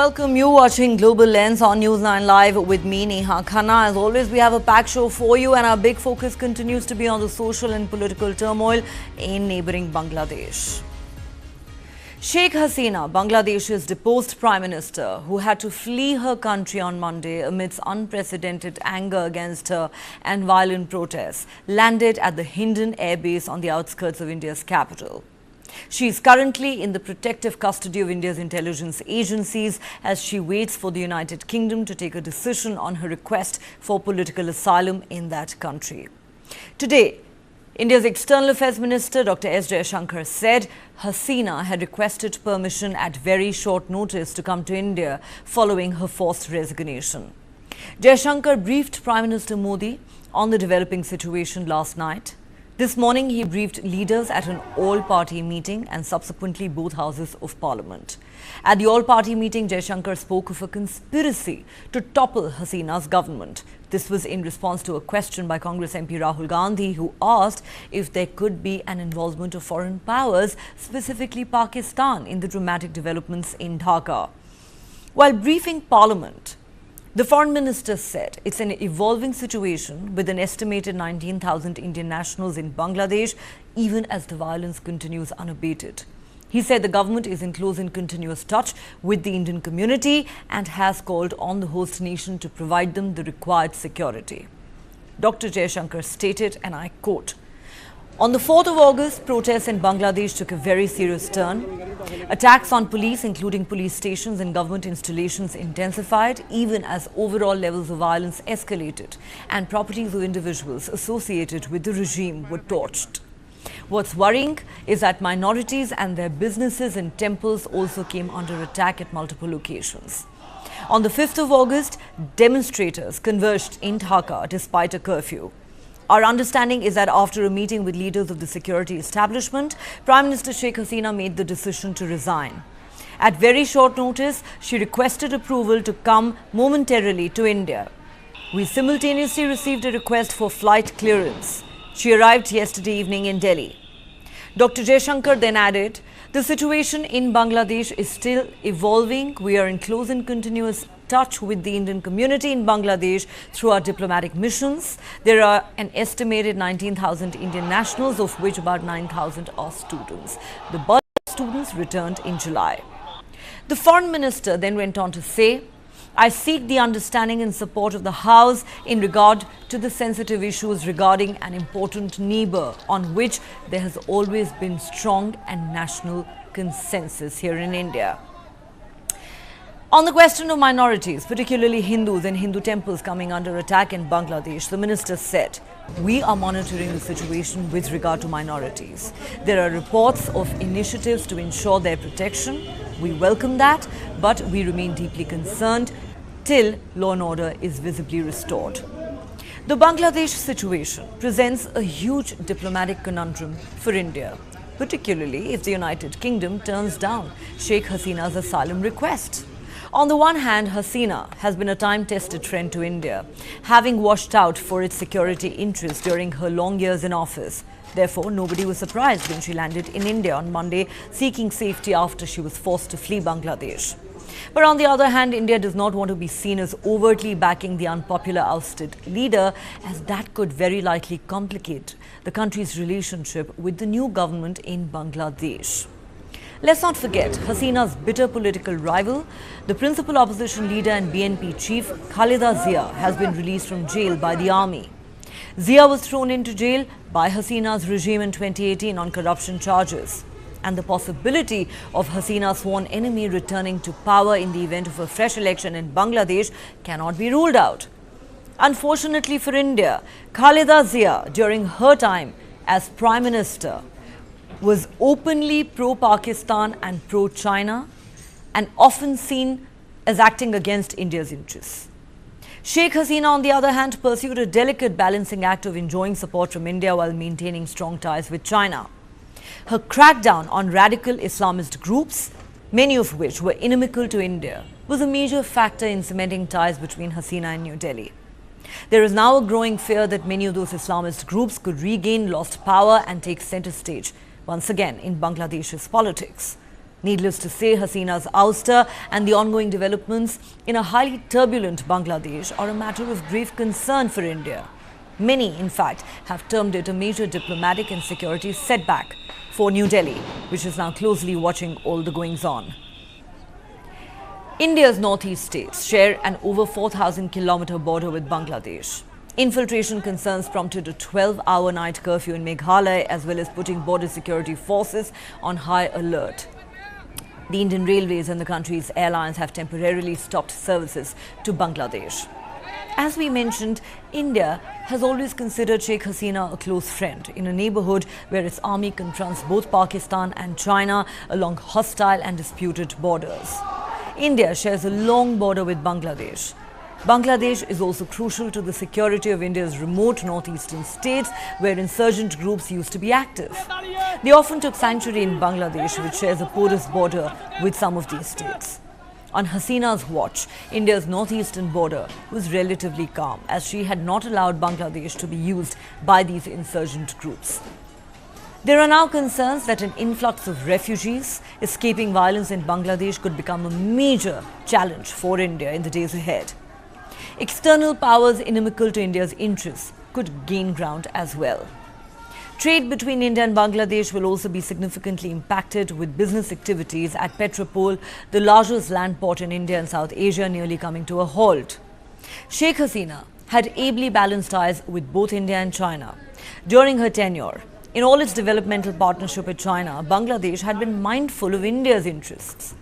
welcome you watching Global Lens on News9 Live with me, Neha Khanna. As always, we have a packed show for you, and our big focus continues to be on the social and political turmoil in neighbouring Bangladesh. Sheikh Hasina, Bangladesh's deposed Prime Minister, who had to flee her country on Monday amidst unprecedented anger against her and violent protests, landed at the Hindon Air Base on the outskirts of India's capital. She is currently in the protective custody of India's intelligence agencies as she waits for the United Kingdom to take a decision on her request for political asylum in that country. Today, India's External Affairs Minister Dr. S. Jaishankar said Hasina had requested permission at very short notice to come to India following her forced resignation. Jaishankar briefed Prime Minister Modi on the developing situation last night. This morning, he briefed leaders at an all-party meeting and subsequently both houses of parliament. At the all-party meeting, Jaishankar spoke of a conspiracy to topple Hasina's government. This was in response to a question by Congress MP Rahul Gandhi, who asked if there could be an involvement of foreign powers, specifically Pakistan, in the dramatic developments in Dhaka. While briefing parliament, the foreign minister said it's an evolving situation with an estimated 19,000 Indian nationals in Bangladesh, even as the violence continues unabated. He said the government is in close and continuous touch with the Indian community and has called on the host nation to provide them the required security. Dr. Jaishankar stated, and I quote, "On the 4th of August, protests in Bangladesh took a very serious turn. Attacks on police, including police stations and government installations, intensified, even as overall levels of violence escalated and properties of individuals associated with the regime were torched. What's worrying is that minorities and their businesses and temples also came under attack at multiple locations. On the 5th of August, demonstrators converged in Dhaka despite a curfew. Our understanding is that after a meeting with leaders of the security establishment, Prime Minister Sheikh Hasina made the decision to resign. At very short notice, she requested approval to come momentarily to India. We simultaneously received a request for flight clearance. She arrived yesterday evening in Delhi." Dr. Jaishankar then added, "The situation in Bangladesh is still evolving. We are in close and continuous touch with the Indian community in Bangladesh through our diplomatic missions. There are an estimated 19,000 Indian nationals, of which about 9,000 are students. The bulk of students returned in July." The foreign minister then went on to say, "I seek the understanding and support of the House in regard to the sensitive issues regarding an important neighbour on which there has always been strong and national consensus here in India." On the question of minorities, particularly Hindus and Hindu temples coming under attack in Bangladesh, the minister said, "We are monitoring the situation with regard to minorities. There are reports of initiatives to ensure their protection. We welcome that, but we remain deeply concerned till law and order is visibly restored." The Bangladesh situation presents a huge diplomatic conundrum for India, particularly if the United Kingdom turns down Sheikh Hasina's asylum request. On the one hand, Hasina has been a time-tested friend to India, having watched out for its security interests during her long years in office. Therefore, nobody was surprised when she landed in India on Monday, seeking safety after she was forced to flee Bangladesh. But on the other hand, India does not want to be seen as overtly backing the unpopular ousted leader, as that could very likely complicate the country's relationship with the new government in Bangladesh. Let's not forget Hasina's bitter political rival, the principal opposition leader and BNP chief Khaleda Zia, has been released from jail by the army. Zia was thrown into jail by Hasina's regime in 2018 on corruption charges, and the possibility of Hasina's sworn enemy returning to power in the event of a fresh election in Bangladesh cannot be ruled out. Unfortunately for India, Khaleda Zia, during her time as Prime Minister, was openly pro-Pakistan and pro-China and often seen as acting against India's interests. Sheikh Hasina, on the other hand, pursued a delicate balancing act of enjoying support from India while maintaining strong ties with China. Her crackdown on radical Islamist groups, many of which were inimical to India, was a major factor in cementing ties between Hasina and New Delhi. There is now a growing fear that many of those Islamist groups could regain lost power and take center stage once again in Bangladesh's politics. Needless to say, Hasina's ouster and the ongoing developments in a highly turbulent Bangladesh are a matter of grave concern for India. Many, in fact, have termed it a major diplomatic and security setback for New Delhi, which is now closely watching all the goings-on. India's northeast states share an over 4,000-kilometer border with Bangladesh. Infiltration concerns prompted a 12-hour night curfew in Meghalaya, as well as putting border security forces on high alert. The Indian Railways and the country's airlines have temporarily stopped services to Bangladesh. As we mentioned, India has always considered Sheikh Hasina a close friend in a neighborhood where its army confronts both Pakistan and China along hostile and disputed borders. India shares a long border with Bangladesh. Bangladesh is also crucial to the security of India's remote northeastern states where insurgent groups used to be active. They often took sanctuary in Bangladesh, which shares a porous border with some of these states. On Hasina's watch, India's northeastern border was relatively calm, as she had not allowed Bangladesh to be used by these insurgent groups. There are now concerns that an influx of refugees escaping violence in Bangladesh could become a major challenge for India in the days ahead. External powers inimical to India's interests could gain ground as well. Trade between India and Bangladesh will also be significantly impacted, with business activities at Petropol, the largest land port in India and South Asia, nearly coming to a halt. Sheikh Hasina had ably balanced ties with both India and China. During her tenure, in all its developmental partnership with China, Bangladesh had been mindful of India's interests.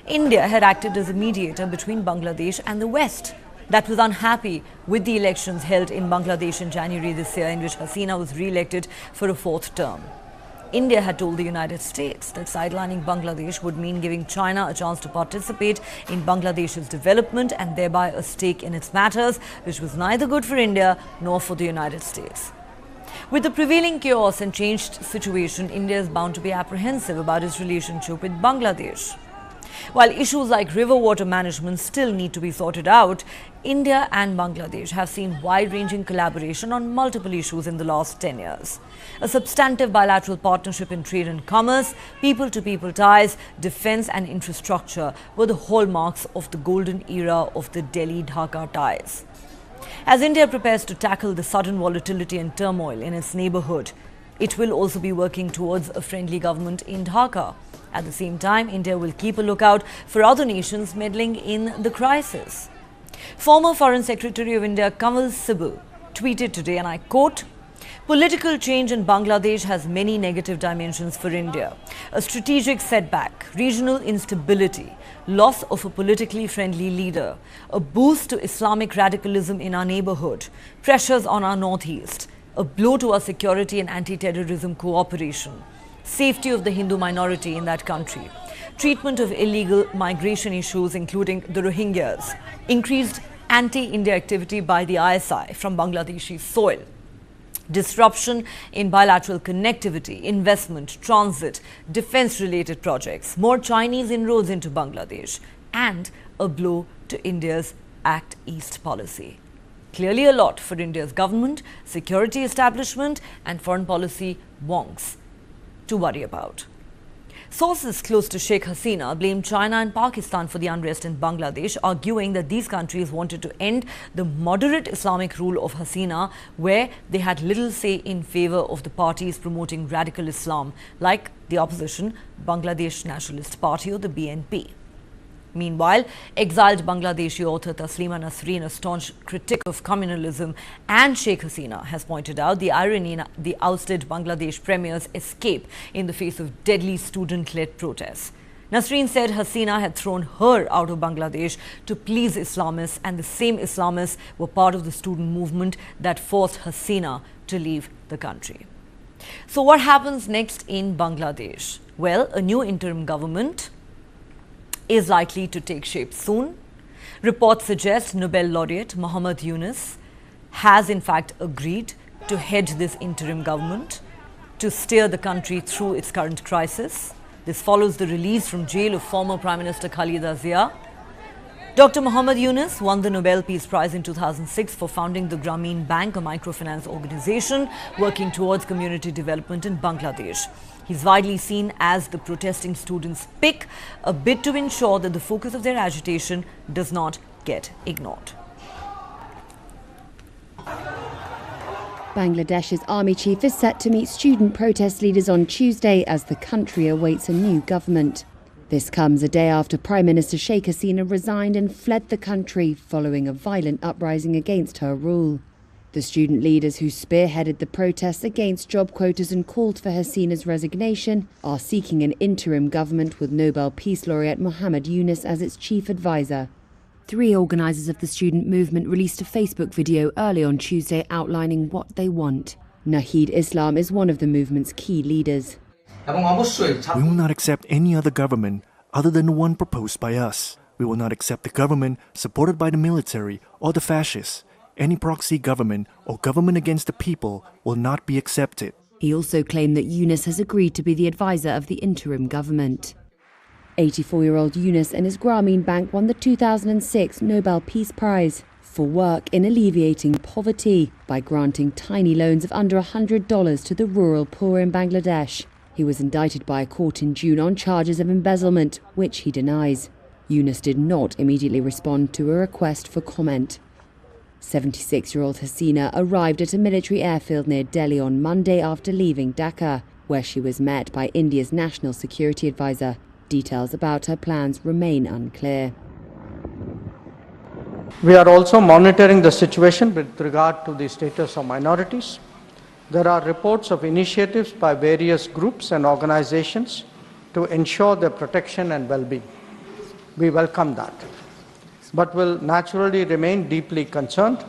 India had acted as a mediator between Bangladesh and the West, that was unhappy with the elections held in Bangladesh in January this year, in which Hasina was re-elected for a fourth term. India had told the United States that sidelining Bangladesh would mean giving China a chance to participate in Bangladesh's development and thereby a stake in its matters, which was neither good for India nor for the United States. With the prevailing chaos and changed situation, India is bound to be apprehensive about its relationship with Bangladesh. While issues like river water management still need to be sorted out, India and Bangladesh have seen wide-ranging collaboration on multiple issues in the last 10 years. A substantive bilateral partnership in trade and commerce, people-to-people ties, defense and infrastructure were the hallmarks of the golden era of the Delhi-Dhaka ties. As India prepares to tackle the sudden volatility and turmoil in its neighborhood, it will also be working towards a friendly government in Dhaka. At the same time, India will keep a lookout for other nations meddling in the crisis. Former Foreign Secretary of India Kanwal Sibal tweeted today, and I quote, "Political change in Bangladesh has many negative dimensions for India. A strategic setback, regional instability, loss of a politically friendly leader, a boost to Islamic radicalism in our neighborhood, pressures on our northeast, a blow to our security and anti-terrorism cooperation, safety of the Hindu minority in that country, treatment of illegal migration issues including the Rohingyas, increased anti-India activity by the ISI from Bangladeshi soil, disruption in bilateral connectivity, investment, transit, defense-related projects, more Chinese inroads into Bangladesh, and a blow to India's Act East policy." Clearly a lot for India's government, security establishment and foreign policy wonks to worry about. Sources close to Sheikh Hasina blame China and Pakistan for the unrest in Bangladesh, arguing that these countries wanted to end the moderate Islamic rule of Hasina, where they had little say in favor of the parties promoting radical Islam, like the opposition Bangladesh Nationalist Party or the BNP. Meanwhile, exiled Bangladeshi author Taslima Nasreen, a staunch critic of communalism, and Sheikh Hasina, has pointed out the irony in the ousted Bangladesh premier's escape in the face of deadly student-led protests. Nasreen said Hasina had thrown her out of Bangladesh to please Islamists, and the same Islamists were part of the student movement that forced Hasina to leave the country. So what happens next in Bangladesh? Well, a new interim government is likely to take shape soon. Reports suggest Nobel laureate Muhammad Yunus has in fact agreed to head this interim government to steer the country through its current crisis. This follows the release from jail of former Prime Minister Khaleda Zia. Dr. Muhammad Yunus won the Nobel Peace Prize in 2006 for founding the Grameen Bank, a microfinance organization working towards community development in Bangladesh. He's widely seen as the protesting students' pick, a bid to ensure that the focus of their agitation does not get ignored. Bangladesh's army chief is set to meet student protest leaders on Tuesday as the country awaits a new government. This comes a day after Prime Minister Sheikh Hasina resigned and fled the country following a violent uprising against her rule. The student leaders who spearheaded the protests against job quotas and called for Hasina's resignation are seeking an interim government with Nobel Peace Laureate Muhammad Yunus as its chief advisor. 3 organisers of the student movement released a Facebook video early on Tuesday outlining what they want. Nahid Islam is one of the movement's key leaders. We will not accept any other government other than the one proposed by us. We will not accept the government supported by the military or the fascists. Any proxy government or government against the people will not be accepted. He also claimed that Yunus has agreed to be the advisor of the interim government. 84-year-old Yunus and his Grameen Bank won the 2006 Nobel Peace Prize for work in alleviating poverty by granting tiny loans of under $100 to the rural poor in Bangladesh. He was indicted by a court in June on charges of embezzlement, which he denies. Yunus did not immediately respond to a request for comment. 76-year-old Hasina arrived at a military airfield near Delhi on Monday after leaving Dhaka, where she was met by India's national security advisor. Details about her plans remain unclear. We are also monitoring the situation with regard to the status of minorities. There are reports of initiatives by various groups and organizations to ensure their protection and well-being. We welcome that, but will naturally remain deeply concerned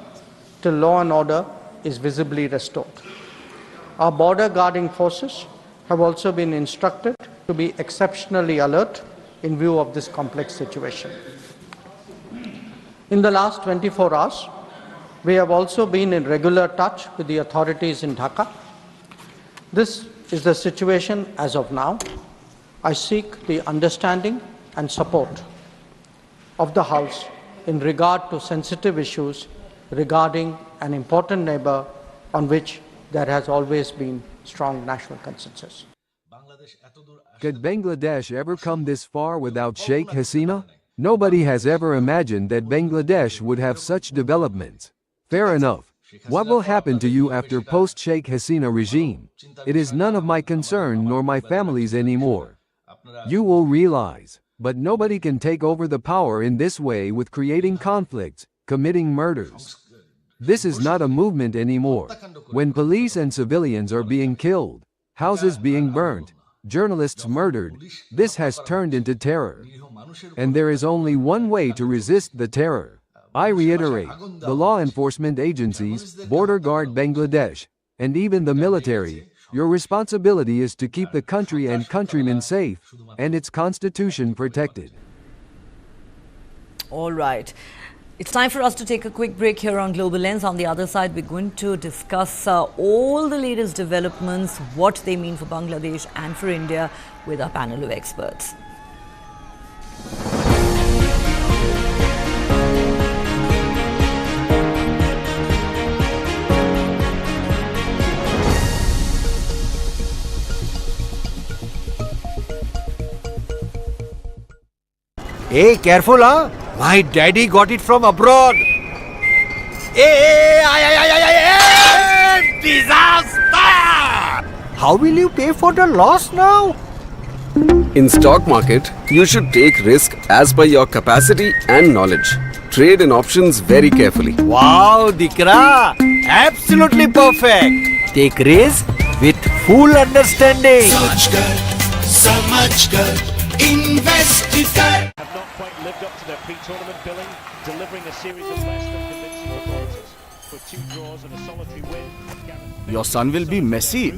till law and order is visibly restored. Our border guarding forces have also been instructed to be exceptionally alert in view of this complex situation. In the last 24 hours, we have also been in regular touch with the authorities in Dhaka. This is the situation as of now. I seek the understanding and support of the House in regard to sensitive issues regarding an important neighbor on which there has always been strong national consensus. Could Bangladesh ever come this far without Sheikh Hasina? Nobody has ever imagined that Bangladesh would have such developments. Fair enough. What will happen to you after post-Sheikh Hasina regime? It is none of my concern nor my family's anymore. You will realize. But nobody can take over the power in this way with creating conflicts, committing murders. This is not a movement anymore. When police and civilians are being killed, houses being burnt, journalists murdered, this has turned into terror. And there is only one way to resist the terror. I reiterate, the law enforcement agencies, border guard Bangladesh, and even the military, your responsibility is to keep the country and countrymen safe, and its constitution protected. All right. It's time for us to take a quick break here on Global Lens. On the other side, we're going to discuss all the latest developments, what they mean for Bangladesh and for India with our panel of experts. Hey, careful, huh? My daddy got it from abroad. Hey, disaster! How will you pay for the loss now? In stock market, you should take risk as per your capacity and knowledge. Trade in options very carefully. Wow, Dikra! Absolutely perfect. Take risk with full understanding. Have not quite lived up to their pre-tournament billing, delivering a series of less than convincing performances. With 2 draws and a solitary win. Your son will be Messi.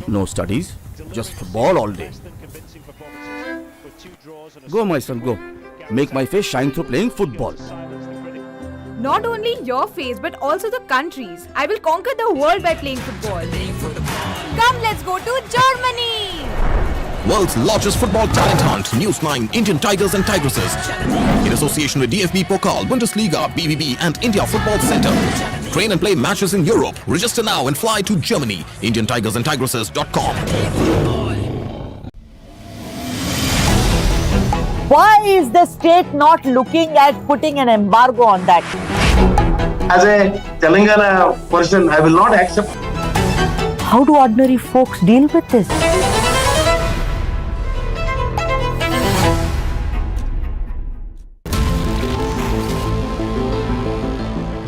No studies, just football all day. Go, my son, go. Make my face shine through playing football. Not only your face, but also the country's. I will conquer the world by playing football. Come, let's go to Germany! World's largest football talent hunt, News9 Indian Tigers and Tigresses. In association with DFB Pokal, Bundesliga, BBB and India Football Center. Train and play matches in Europe. Register now and fly to Germany. IndianTigersandTigresses.com. Why is the state not looking at putting an embargo on that? As a Telangana person, I will not accept. How do ordinary folks deal with this?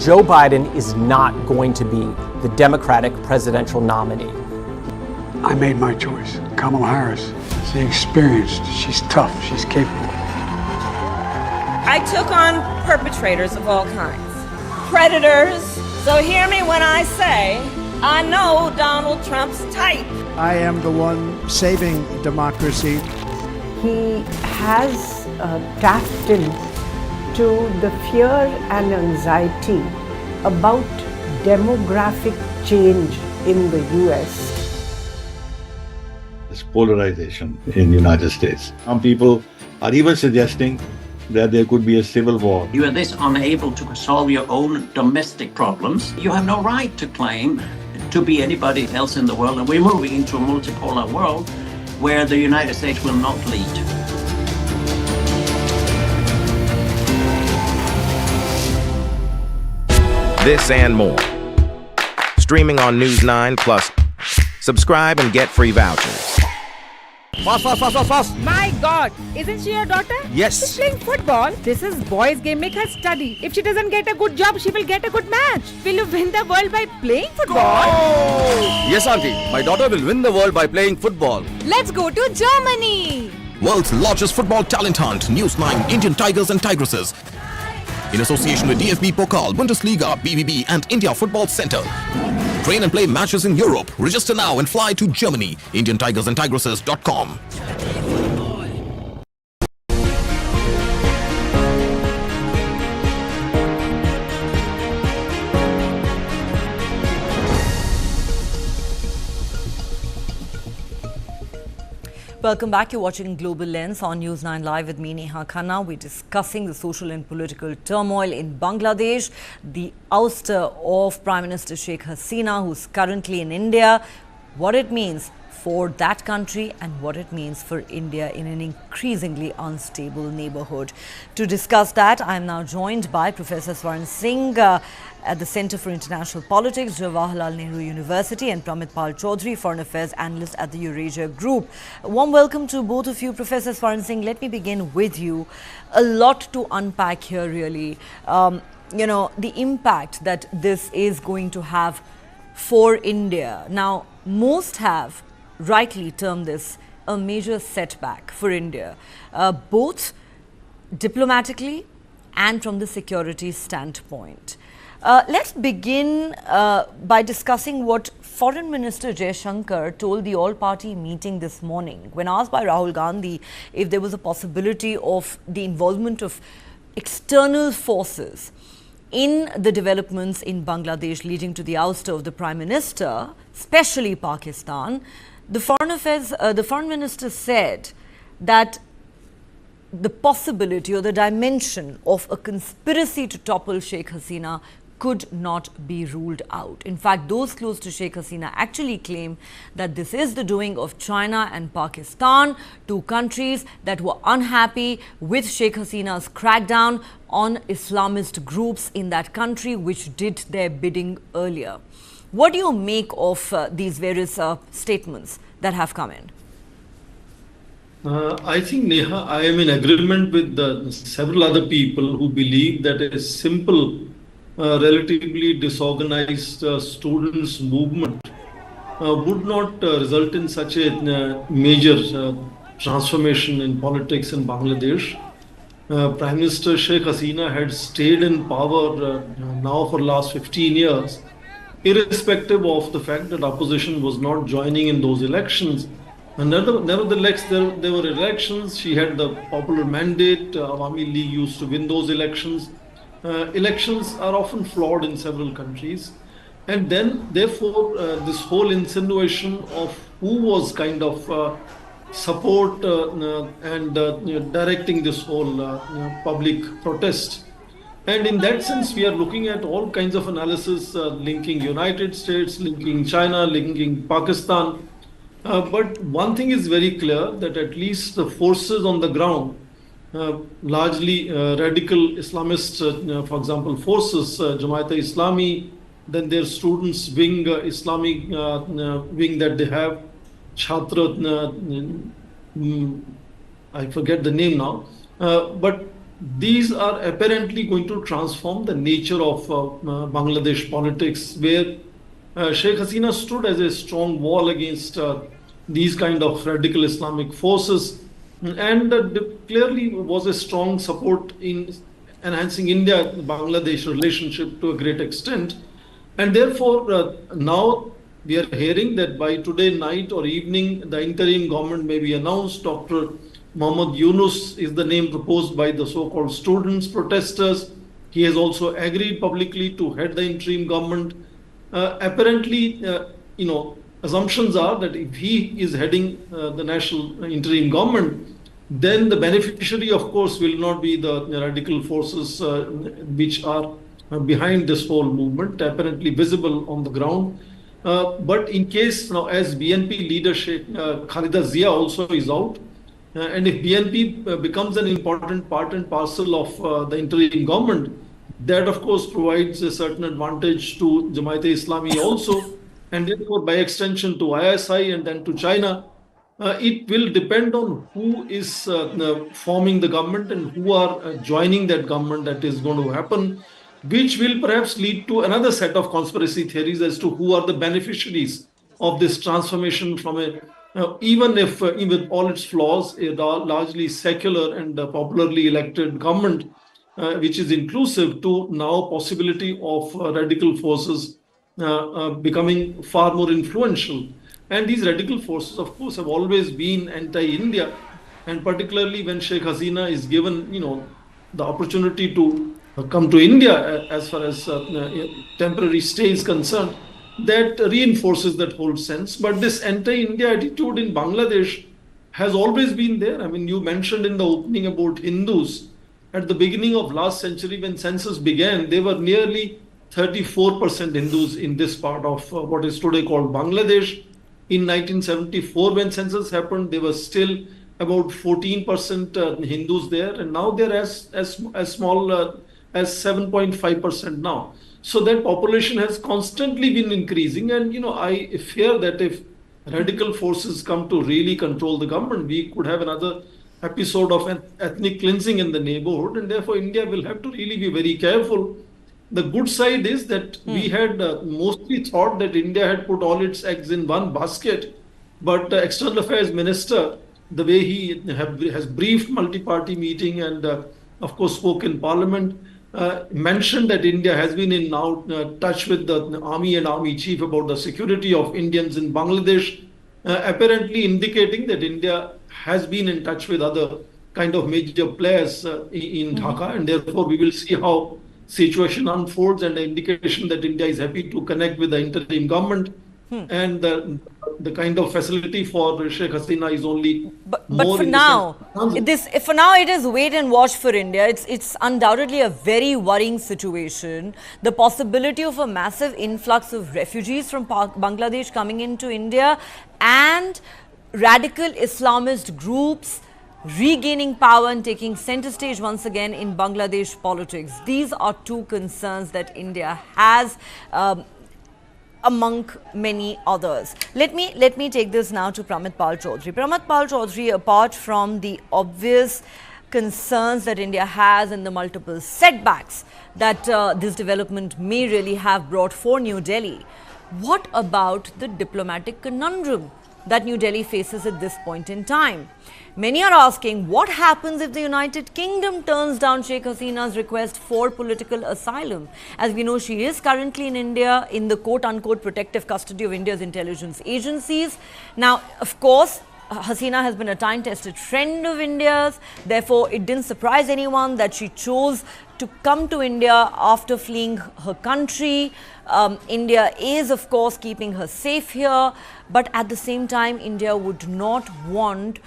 Joe Biden is not going to be the Democratic presidential nominee. I made my choice. Kamala Harris. She's experienced, she's tough, she's capable. I took on perpetrators of all kinds, predators. So hear me when I say, I know Donald Trump's type. I am the one saving democracy. He has tapped into the fear and anxiety about demographic change in the US. This polarization in the United States. Some people are even suggesting that there could be a civil war. You are this unable to solve your own domestic problems. You have no right to claim to be anybody else in the world, and we're moving into a multipolar world where the United States will not lead. This and more. Streaming on News9 Plus. Subscribe and get free vouchers. Fast, fast, fast, fast, fast. My God, isn't she your daughter? Yes. She's playing football. This is boys' game. Make her study. If she doesn't get a good job, she will get a good match. Will you win the world by playing football? Yes, auntie. My daughter will win the world by playing football. Let's go to Germany. World's largest football talent hunt, News9 Indian Tigers and Tigresses. In association with DFB Pokal, Bundesliga, BBB and India Football Center. Train and play matches in Europe. Register now and fly to Germany. IndianTigersandTigresses.com. Welcome back. You're watching Global Lens on News9 Live with me, Neha Khanna. We're discussing the social and political turmoil in Bangladesh, the ouster of Prime Minister Sheikh Hasina, who's currently in India, what it means for that country and what it means for India in an increasingly unstable neighborhood. To discuss that, I am now joined by Professor Swaran Singh at the Center for International Politics, Jawaharlal Nehru University, and Pramit Pal Chaudhary, Foreign Affairs Analyst at the Eurasia Group. A warm welcome to both of you. Professor Swaran Singh, let me begin with you. A lot to unpack here, really. The impact that this is going to have for India. Now, most have rightly termed this a major setback for India, both diplomatically and from the security standpoint. Let's begin by discussing what Foreign Minister Jaishankar told the all-party meeting this morning. When asked by Rahul Gandhi if there was a possibility of the involvement of external forces in the developments in Bangladesh leading to the ouster of the Prime Minister, especially Pakistan, the Foreign Minister said that the possibility or the dimension of a conspiracy to topple Sheikh Hasina could not be ruled out. In fact, those close to Sheikh Hasina actually claim that this is the doing of China and Pakistan, two countries that were unhappy with Sheikh Hasina's crackdown on Islamist groups in that country, which did their bidding earlier. What do you make of these various statements that have come in? I think, Neha, I am in agreement with several other people who believe that a simple, relatively disorganized students' movement would not result in such a major transformation in politics in Bangladesh. Prime Minister Sheikh Hasina had stayed in power now for the last 15 years, irrespective of the fact that opposition was not joining in those elections. And nevertheless, there were elections. She had the popular mandate. Awami League used to win those elections. Elections are often flawed in several countries. And then, therefore, this whole insinuation of who was kind of support and directing this whole public protest. And in that sense, we are looking at all kinds of analysis linking United States, linking China, linking Pakistan. But one thing is very clear that at least the forces on the ground, largely radical Islamist, for example, forces, Jamaat-e-Islami, then their students wing, Islamic wing that they have, Chhatra, I forget the name now, but these are apparently going to transform the nature of Bangladesh politics, where Sheikh Hasina stood as a strong wall against these kind of radical Islamic forces, and clearly was a strong support in enhancing India-Bangladesh relationship to a great extent. And therefore, now we are hearing that by today night or evening, the interim government may be announced. Dr. Muhammad Yunus is the name proposed by the so-called students, protesters. He has also agreed publicly to head the interim government. Apparently, assumptions are that if he is heading the national interim government, then the beneficiary, of course, will not be the radical forces which are behind this whole movement, apparently visible on the ground. But in case now, as BNP leadership, Khaleda Zia also is out, and if BNP becomes an important part and parcel of the interim government, that of course provides a certain advantage to Jamaat-e-Islami also, and therefore by extension to ISI and then to China. It will depend on who is forming the government and who are joining that government that is going to happen, which will perhaps lead to another set of conspiracy theories as to who are the beneficiaries of this transformation from a, even with all its flaws, a largely secular and popularly elected government, which is inclusive, to now possibility of radical forces becoming far more influential. And these radical forces, of course, have always been anti-India, and particularly when Sheikh Hasina is given, the opportunity to come to India as far as temporary stay is concerned, that reinforces that whole sense. But this anti-India attitude in Bangladesh has always been there. I mean, you mentioned in the opening about Hindus. At the beginning of last century, when census began, there were nearly 34% Hindus in this part of what is today called Bangladesh. In 1974, when census happened, there were still about 14% Hindus there, and now they're as small as 7.5% now. So that population has constantly been increasing, and I fear that if radical forces come to really control the government, we could have another episode of an ethnic cleansing in the neighborhood, and therefore India will have to really be very careful. The good side is that we had mostly thought that India had put all its eggs in one basket, but the External Affairs Minister, the way he has briefed multi-party meeting and of course spoke in Parliament, mentioned that India has been in now touch with the army and army chief about the security of Indians in Bangladesh, apparently indicating that India has been in touch with other kind of major players in Dhaka, and therefore we will see how situation unfolds, and the indication that India is happy to connect with the interim government, and the kind of facility for Sheikh Hasina is only but for now, it is wait and watch for India. It's undoubtedly a very worrying situation. The possibility of a massive influx of refugees from Bangladesh coming into India, and radical Islamist groups regaining power and taking center stage once again in Bangladesh politics. These are two concerns that India has, among many others. Let me take this now to Pramit Pal Chaudhary. Pramit Pal Chaudhary, apart from the obvious concerns that India has and the multiple setbacks that this development may really have brought for New Delhi, what about the diplomatic conundrum that New Delhi faces at this point in time? Many are asking, what happens if the United Kingdom turns down Sheikh Hasina's request for political asylum? As we know, she is currently in India in the quote-unquote protective custody of India's intelligence agencies. Now, of course, Hasina has been a time-tested friend of India's. Therefore, it didn't surprise anyone that she chose to come to India after fleeing her country. India is, of course, keeping her safe here. But at the same time, India would not want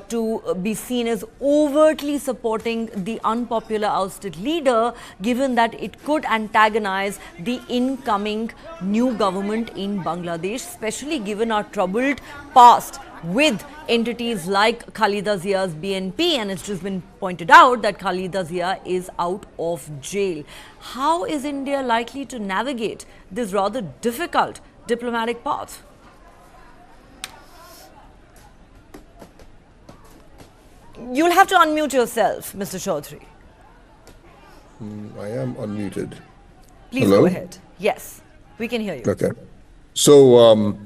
to be seen as overtly supporting the unpopular ousted leader, given that it could antagonize the incoming new government in Bangladesh, especially given our troubled past with entities like Khaleda Zia's BNP, and it's just been pointed out that Khaleda Zia is out of jail. How is India likely to navigate this rather difficult diplomatic path? You'll have to unmute yourself, Mr. Chaudhary. I am unmuted. Please go ahead. Yes, we can hear you. Okay. So,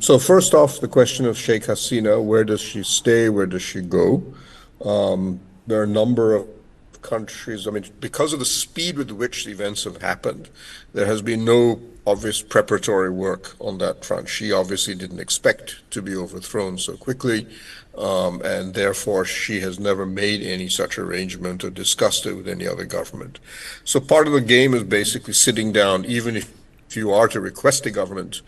so first off, the question of Sheikh Hasina, where does she stay? Where does she go? There are a number of countries. I mean, because of the speed with which the events have happened, there has been no obvious preparatory work on that front. She obviously didn't expect to be overthrown so quickly, and therefore she has never made any such arrangement or discussed it with any other government. So part of the game is basically sitting down, even if you are to request a government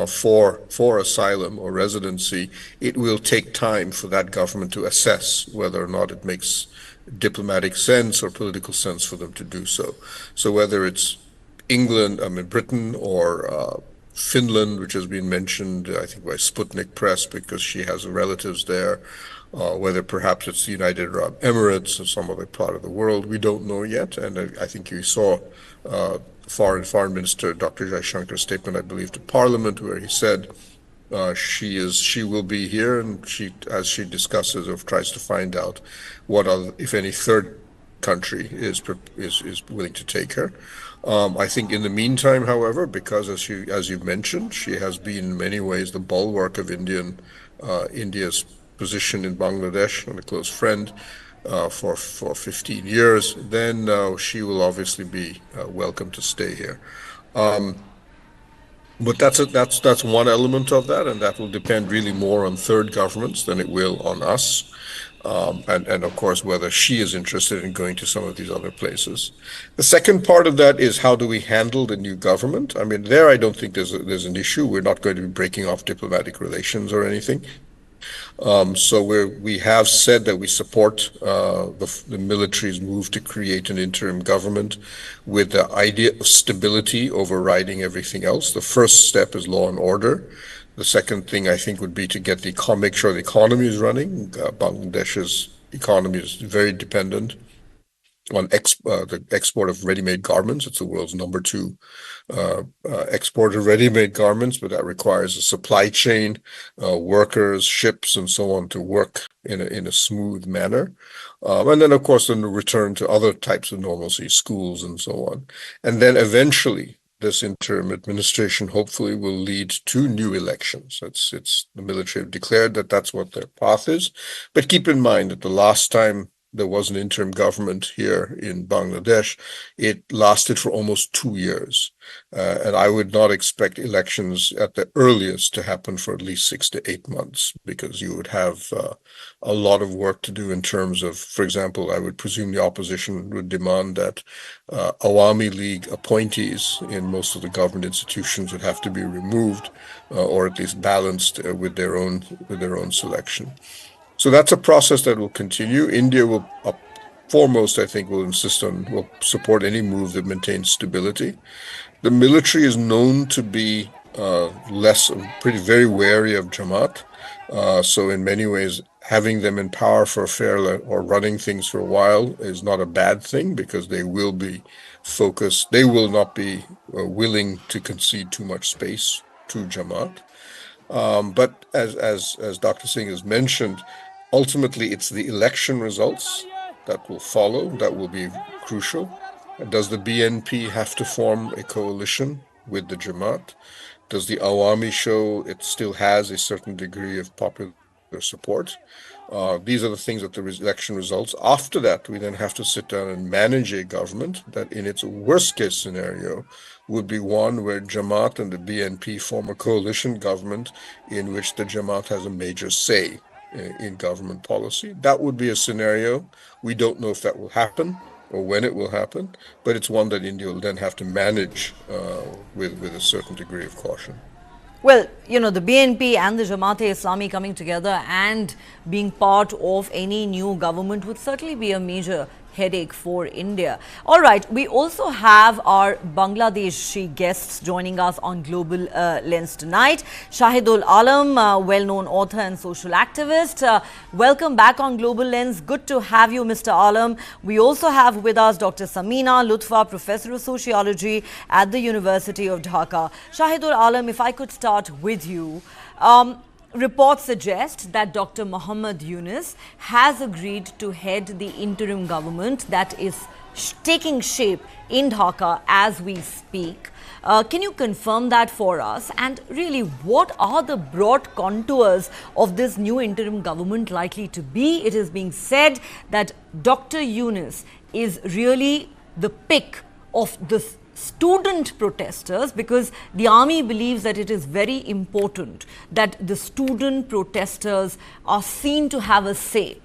for asylum or residency, it will take time for that government to assess whether or not it makes diplomatic sense or political sense for them to do so. So whether it's Britain or Finland, which has been mentioned, I think, by Sputnik Press because she has relatives there, whether perhaps it's the United Arab Emirates or some other part of the world, we don't know yet. And I think you saw Foreign Minister Dr. Jaishankar's statement, I believe, to Parliament, where he said she will be here, and as she discusses or tries to find out what other, if any, third country is willing to take her. I think in the meantime, however, because as you mentioned, she has been in many ways the bulwark of India's position in Bangladesh and a close friend for 15 years, then she will obviously be welcome to stay here. But that's one element of that, and that will depend really more on third governments than it will on us. And of course, whether she is interested in going to some of these other places. The second part of that is how do we handle the new government? I mean, there I don't think there's an issue. We're not going to be breaking off diplomatic relations or anything. So we have said that we support the military's move to create an interim government with the idea of stability overriding everything else. The first step is law and order. The second thing I think would be to make sure the economy is running. Bangladesh's economy is very dependent on the export of ready-made garments. It's the world's number 2 exporter of ready-made garments, but that requires a supply chain, workers, ships, and so on to work in a smooth manner. And then, of course, then the return to other types of normalcy, schools and so on. And then eventually, this interim administration hopefully will lead to new elections. The military have declared that that's what their path is. But keep in mind that the last time there was an interim government here in Bangladesh, it lasted for almost 2 years. And I would not expect elections at the earliest to happen for at least 6 to 8 months, because you would have a lot of work to do in terms of, for example, I would presume the opposition would demand that Awami League appointees in most of the government institutions would have to be removed or at least balanced with their own selection. So that's a process that will continue. India will, foremost, I think, will support any move that maintains stability. The military is known to be very wary of Jamaat. So in many ways, having them in power for or running things for a while is not a bad thing, because they will be focused. They will not be willing to concede too much space to Jamaat. But as Dr. Singh has mentioned, ultimately it's the election results that will follow that will be crucial. Does the BNP have to form a coalition with the Jamaat? Does the Awami show it still has a certain degree of popular support? These are the things that the election results. After that, we then have to sit down and manage a government that, in its worst case scenario, would be one where Jamaat and the BNP form a coalition government in which the Jamaat has a major say in government policy. That would be a scenario. We don't know if that will happen or when it will happen, but it's one that India will then have to manage with a certain degree of caution. Well, you know, the BNP and the Jamaat-e-Islami coming together and being part of any new government would certainly be a major headache for India. All right, we also have our Bangladeshi guests joining us on Global Lens tonight. Shahidul Alam, well-known author and social activist. Welcome back on Global Lens. Good to have you, Mr. Alam. We also have with us Dr. Samina Lutfa, Professor of Sociology at the University of Dhaka. Shahidul Alam, if I could start with you. Reports suggest that Dr. Muhammad Yunus has agreed to head the interim government that is taking shape in Dhaka as we speak. Can you confirm that for us? And really, what are the broad contours of this new interim government likely to be? It is being said that Dr. Yunus is really the pick of the student protesters, because the army believes that it is very important that the student protesters are seen to have a say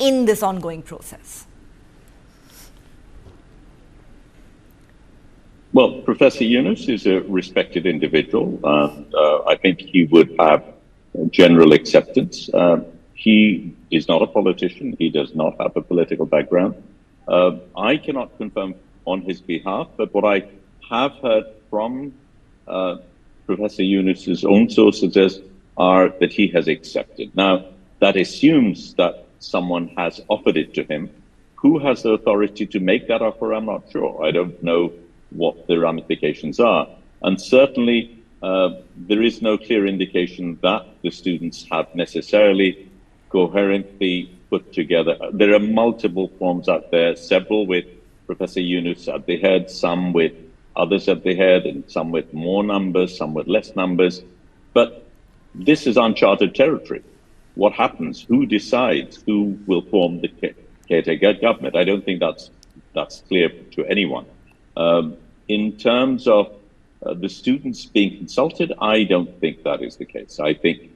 in this ongoing process. Well, Professor Yunus is a respected individual, and I think he would have general acceptance. He is not a politician. He does not have a political background. I cannot confirm on his behalf, but what I have heard from Professor Yunus's own sources are that he has accepted. Now, that assumes that someone has offered it to him. Who has the authority to make that offer? I'm not sure. I don't know what the ramifications are. And certainly, there is no clear indication that the students have necessarily coherently put together. There are multiple forms out there, several with Professor Yunus at the head, some with others at the head, and some with more numbers, some with less numbers. But this is uncharted territory. What happens? Who decides who will form the caretaker government? I don't think that's clear to anyone. In terms of the students being consulted, I don't think that is the case. I think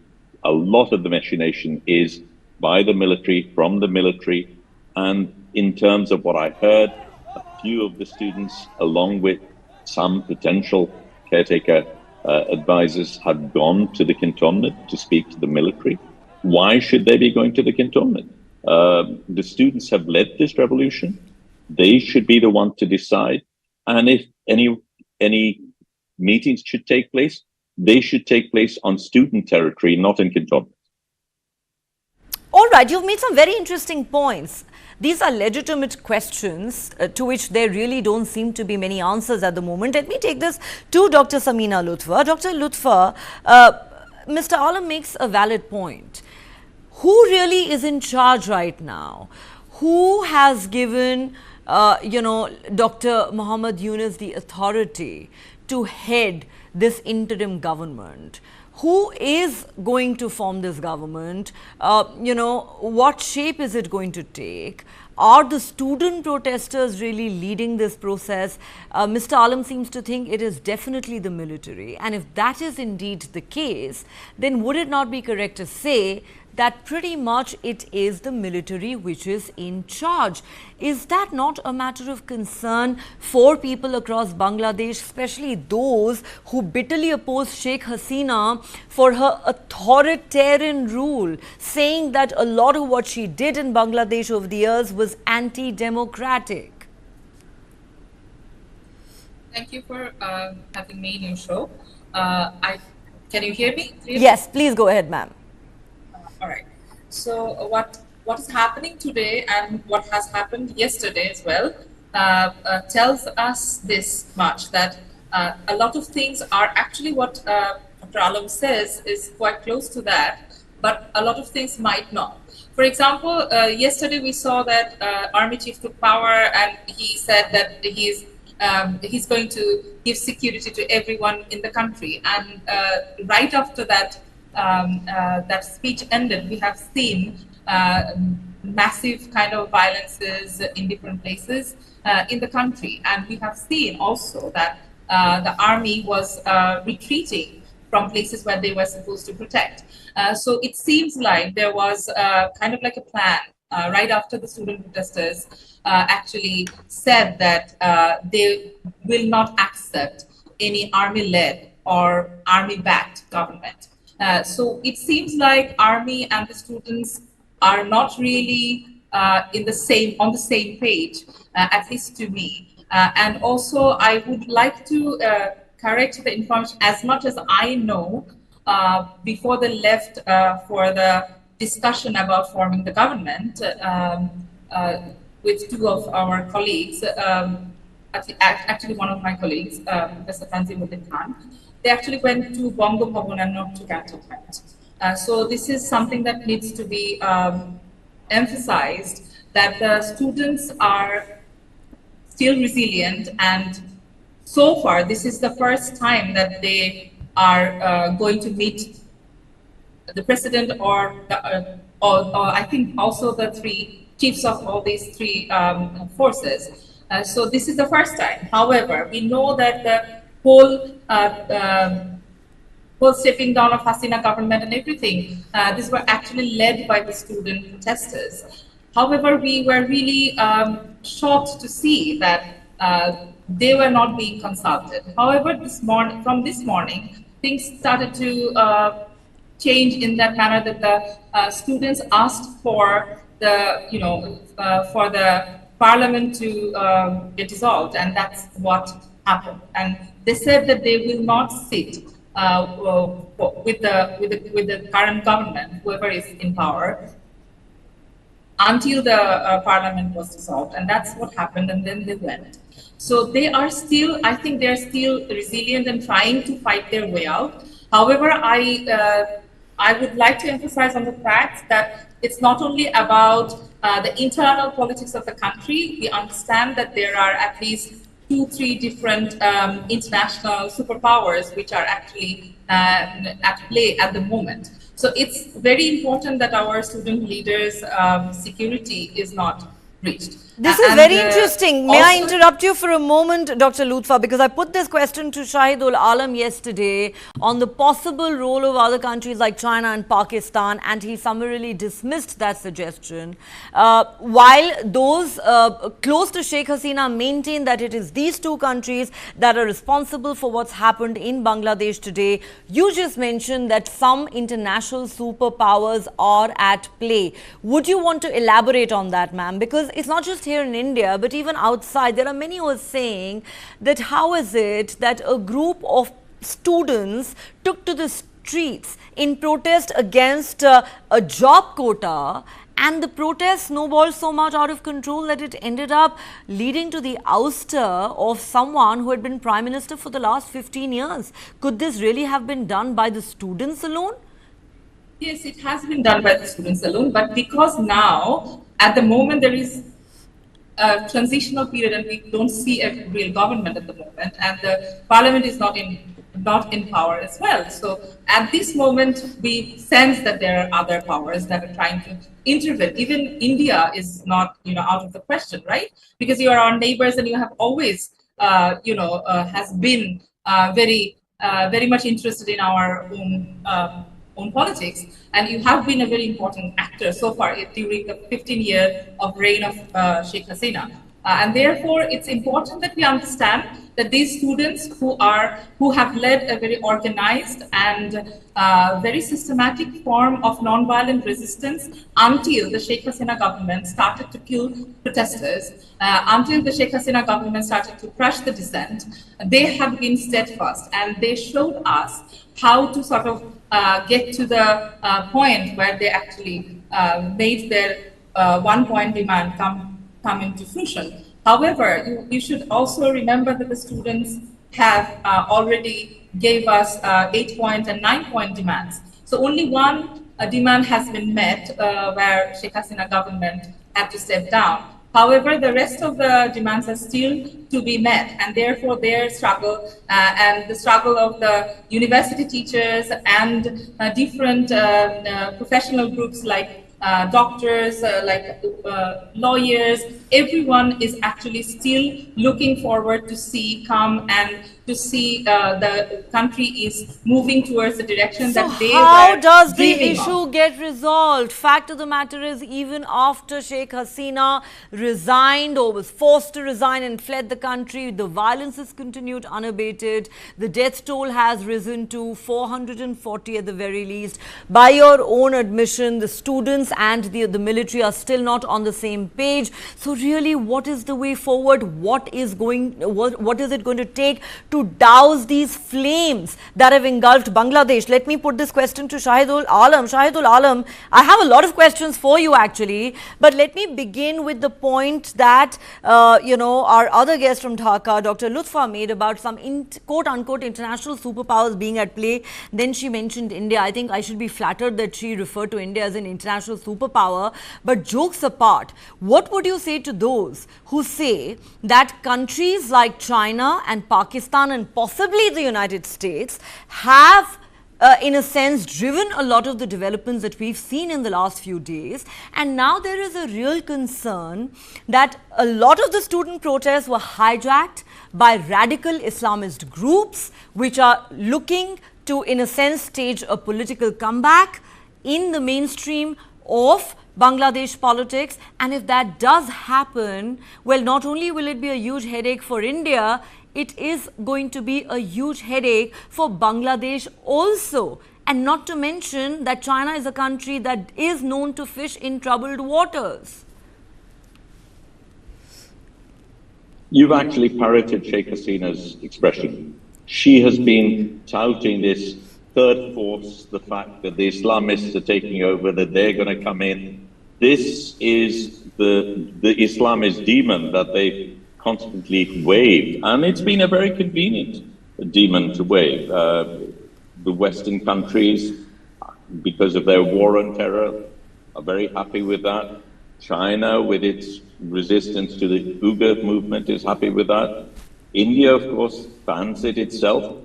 a lot of the machination is by the military, from the military, and in terms of what I heard, a few of the students, along with some potential caretaker advisors, have gone to the cantonment to speak to the military. Why should they be going to the cantonment? The students have led this revolution. They should be the one to decide. And if any meetings should take place, they should take place on student territory, not in cantonment. All right, you've made some very interesting points. These are legitimate questions to which there really don't seem to be many answers at the moment. Let me take this to Dr. Samina Lutfa. Dr. Lutfa, Mr. Alam makes a valid point. Who really is in charge right now? Who has given, Dr. Muhammad Yunus the authority to head this interim government? Who is going to form this government? What shape is it going to take? Are the student protesters really leading this process? Mr. Alam seems to think it is definitely the military. And if that is indeed the case, then would it not be correct to say that pretty much it is the military which is in charge? Is that not a matter of concern for people across Bangladesh, especially those who bitterly oppose Sheikh Hasina for her authoritarian rule, saying that a lot of what she did in Bangladesh over the years was anti-democratic? Thank you for having me in your show. Can you hear me? Yes, please go ahead, ma'am. All right. So what is happening today and what has happened yesterday as well tells us this much, that a lot of things are actually what Dr. Alam says is quite close to that, but a lot of things might not. For example, yesterday we saw that Army Chief took power and he said that he's going to give security to everyone in the country. And right after that, that speech ended, we have seen massive kind of violences in different places in the country. And we have seen also that the army was retreating from places where they were supposed to protect. So it seems like there was kind of like a plan right after the student protesters actually said that they will not accept any army-led or army-backed government. So it seems like army and the students are not really on the same page, at least to me. And also, I would like to correct the information. As much as I know, before the left for the discussion about forming the government with two of our colleagues, actually one of my colleagues, Mr. Tanzimuddin Khan, they actually went to Bongo Bhavan and not to Cantonment. So this is something that needs to be emphasized, that the students are still resilient, and so far this is the first time that they are going to meet the president or I think also the three chiefs of all these three forces. So this is the first time. However, we know that the whole stepping down of Hasina government and everything, these were actually led by the student protesters. However, we were really shocked to see that they were not being consulted. However, from this morning, things started to change in that manner that the students asked for for the parliament to get dissolved, and that's what happened. And they said that they will not sit with the current government, whoever is in power, until the parliament was dissolved, and that's what happened. And then they went. So they are still, I think, they're still resilient and trying to fight their way out. However, I would like to emphasize on the fact that it's not only about the internal politics of the country. We understand that there are at least 2-3 different international superpowers which are actually at play at the moment. So it's very important that our student leaders' security is not breached. This is very interesting. May I interrupt you for a moment, Dr. Lutfa, because I put this question to Shahidul Alam yesterday on the possible role of other countries like China and Pakistan, and he summarily dismissed that suggestion. While those close to Sheikh Hasina maintain that it is these two countries that are responsible for what's happened in Bangladesh today, you just mentioned that some international superpowers are at play. Would you want to elaborate on that, ma'am? Because it's not just here in India, but even outside, there are many who are saying that how is it that a group of students took to the streets in protest against a job quota, and the protest snowballed so much out of control that it ended up leading to the ouster of someone who had been Prime Minister for the last 15 years. Could this really have been done by the students alone? Yes, it has been done by the students alone, but because now, at the moment, there is a transitional period and we don't see a real government at the moment, and the parliament is not in power as well. So at this moment, we sense that there are other powers that are trying to intervene. Even India is not, out of the question, right? Because you are our neighbors and you have always, has been very much interested in our own politics, and you have been a very important actor so far during the 15 years of reign of Sheikh Hasina. And therefore, it's important that we understand that these students who have led a very organized and very systematic form of non-violent resistance until the Sheikh Hasina government started to kill protesters, until the Sheikh Hasina government started to crush the dissent, they have been steadfast, and they showed us how to sort of get to the point where they actually made their 1-point demand come into fruition. However, you should also remember that the students have already gave us 8-point and 9-point demands. So only one demand has been met where Sheikh Hasina government had to step down. However, the rest of the demands are still to be met, and therefore their struggle and the struggle of the university teachers and different professional groups like doctors, lawyers, everyone is actually still looking forward to see the country is moving towards the direction that they how were does the dreaming issue of. get resolved? Fact of the matter is, even after Sheikh Hasina resigned or was forced to resign and fled the country, the violence has continued unabated. The death toll has risen to 440 at the very least. By your own admission, the students and the military are still not on the same page. So really, what is the way forward? What is it going to take to douse these flames that have engulfed Bangladesh? Let me put this question to Shahidul Alam. Shahidul Alam, I have a lot of questions for you actually, but let me begin with the point that our other guest from Dhaka, Dr. Lutfa, made about some quote-unquote international superpowers being at play. Then she mentioned India. I think I should be flattered that she referred to India as an international superpower. But jokes apart, what would you say to those who say that countries like China and Pakistan and possibly the United States have in a sense driven a lot of the developments that we've seen in the last few days, and now there is a real concern that a lot of the student protests were hijacked by radical Islamist groups which are looking to, in a sense, stage a political comeback in the mainstream of Bangladesh politics. And if that does happen, well, not only will it be a huge headache for India, it is going to be a huge headache for Bangladesh also. And not to mention that China is a country that is known to fish in troubled waters. You've actually parroted Sheikh Hasina's expression. She has been touting this third force, the fact that the Islamists are taking over, that they're going to come in. This is the Islamist demon that they constantly wave, and it's been a very convenient demon to wave. The Western countries, because of their war on terror, are very happy with that. China, with its resistance to the Uyghur movement, is happy with that. India, of course, bans it itself.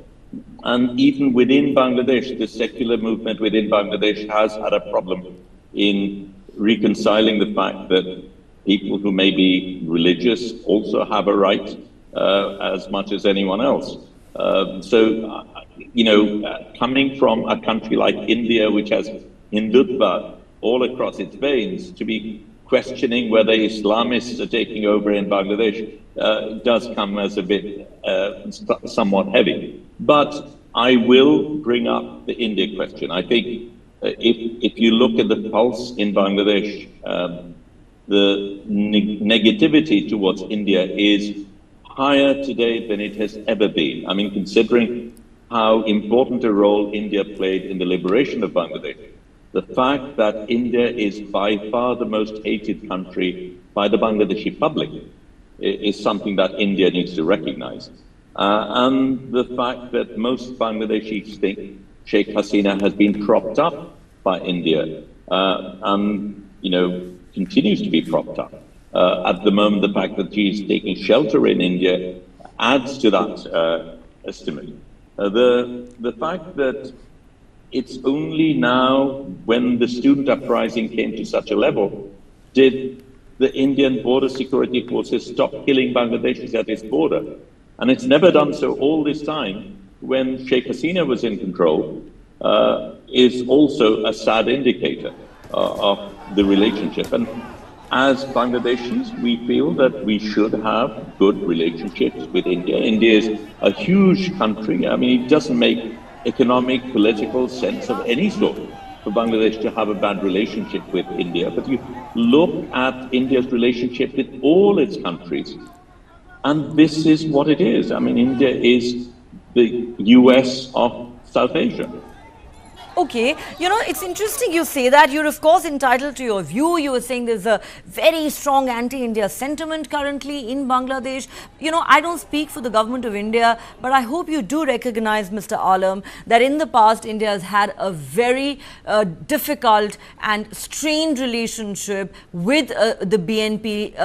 And even within Bangladesh, the secular movement within Bangladesh has had a problem in reconciling the fact that people who may be religious also have a right as much as anyone else. Coming from a country like India, which has Hindutva all across its veins, to be questioning whether Islamists are taking over in Bangladesh does come as a bit somewhat heavy. But I will bring up the India question. I think if you look at the pulse in Bangladesh, the negativity towards India is higher today than it has ever been. I mean, considering how important a role India played in the liberation of Bangladesh, the fact that India is by far the most hated country by the Bangladeshi public is something that India needs to recognize. And the fact that most Bangladeshis think Sheikh Hasina has been propped up by India and, continues to be propped up. At the moment, the fact that she is taking shelter in India adds to that estimate. The fact that it's only now, when the student uprising came to such a level, did the Indian border security forces stop killing Bangladeshis at its border. And it's never done so all this time when Sheikh Hasina was in control, is also a sad indicator of the relationship. And as Bangladeshis, we feel that we should have good relationships with India. India is a huge country. I mean, it doesn't make economic, political sense of any sort for Bangladesh to have a bad relationship with India. But you look at India's relationship with all its countries, and this is what it is. I mean, India is the US of South Asia. Okay, it's interesting you say that. You're of course entitled to your view. You were saying there's a very strong anti-India sentiment currently in Bangladesh. I don't speak for the government of India, but I hope you do recognize, Mr. Alam, that in the past India has had a very difficult and strained relationship with the BNP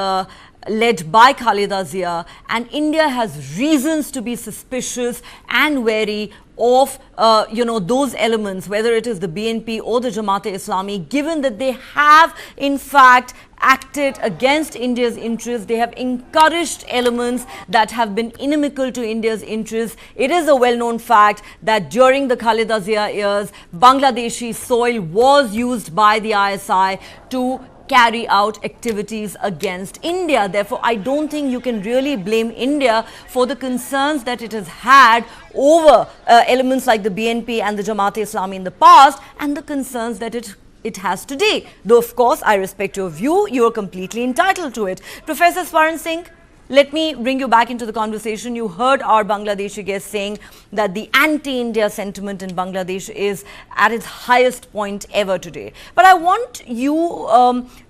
led by Khaleda Zia, and India has reasons to be suspicious and wary of those elements, whether it is the BNP or the Jamaat-e-Islami, given that they have in fact acted against India's interests. They have encouraged elements that have been inimical to India's interests. It is a well-known fact that during the Khaleda Zia years, Bangladeshi soil was used by the ISI to carry out activities against India. Therefore, I don't think you can really blame India for the concerns that it has had over elements like the BNP and the Jamaat-e-Islami in the past, and the concerns that it has today. Though, of course, I respect your view. You are completely entitled to it. Professor Swaran Singh, let me bring you back into the conversation. You heard our Bangladeshi guest saying that the anti-India sentiment in Bangladesh is at its highest point ever today. But I want you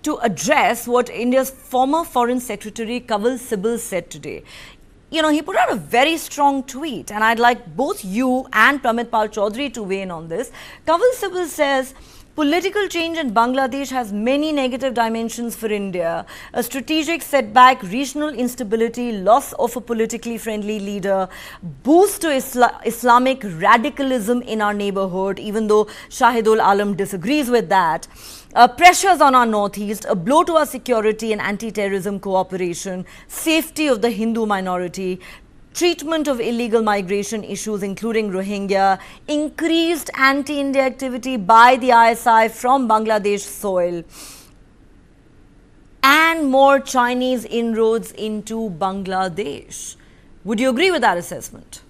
to address what India's former Foreign Secretary Kanwal Sibal said today. He put out a very strong tweet, and I'd like both you and Pramit Pal Chaudhary to weigh in on this. Kanwal Sibal says, political change in Bangladesh has many negative dimensions for India. A strategic setback, regional instability, loss of a politically friendly leader, boost to Islamic radicalism in our neighborhood, even though Shahidul Alam disagrees with that. Pressures on our northeast, a blow to our security and anti-terrorism cooperation, safety of the Hindu minority, treatment of illegal migration issues including Rohingya, increased anti-India activity by the ISI from Bangladesh soil, and more Chinese inroads into Bangladesh. Would you agree with that assessment?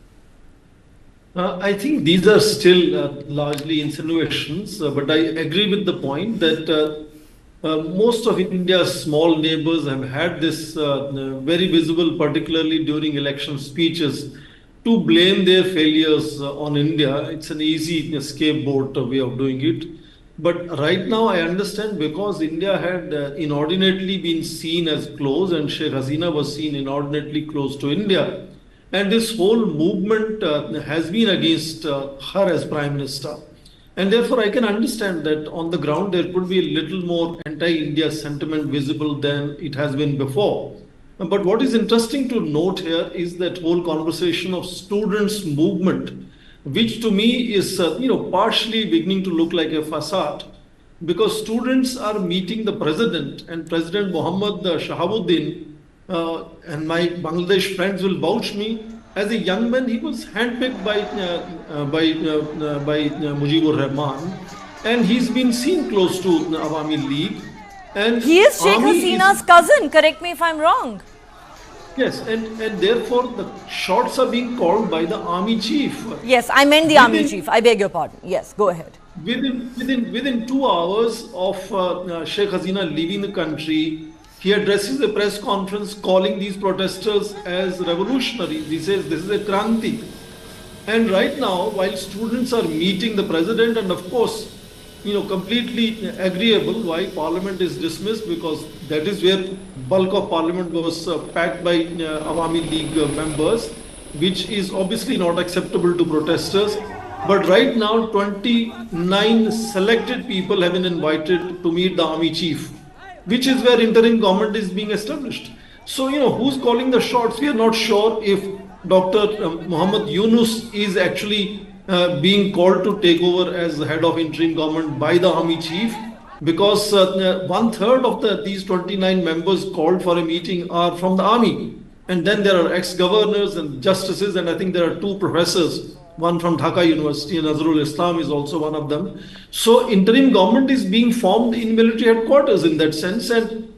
I think these are still largely insinuations, but I agree with the point that most of India's small neighbors have had this very visible, particularly during election speeches, to blame their failures on India. It's an easy scapegoat way of doing it. But right now I understand, because India had inordinately been seen as close, and Sheikh Hasina was seen inordinately close to India. And this whole movement has been against her as Prime Minister. And therefore, I can understand that on the ground there could be a little more anti-India sentiment visible than it has been before. But what is interesting to note here is that whole conversation of students' movement, which to me is partially beginning to look like a facade, because students are meeting the president, and President Muhammad Shahabuddin, and my Bangladesh friends will vouch me, as a young man, he was handpicked by Mujibur Rahman, and he's been seen close to the Awami League. And he is Sheikh Hasina's cousin, correct me if I'm wrong. Yes, and therefore the shots are being called by the army chief. Yes, I meant the army chief. I beg your pardon. Yes, go ahead. Within 2 hours of Sheikh Hasina leaving the country, he addresses a press conference calling these protesters as revolutionaries. He says this is a kranti. And right now, while students are meeting the president, and of course, completely agreeable why parliament is dismissed, because that is where bulk of parliament was packed by Awami League members, which is obviously not acceptable to protesters. But right now, 29 selected people have been invited to meet the army chief, which is where interim government is being established. So, who's calling the shots? We are not sure if Dr. Muhammad Yunus is actually being called to take over as the head of interim government by the army chief, because 1/3 of these 29 members called for a meeting are from the army. And then there are ex-governors and justices, and I think there are 2 professors, one from Dhaka University, and Nazrul Islam is also one of them. So interim government is being formed in military headquarters in that sense, and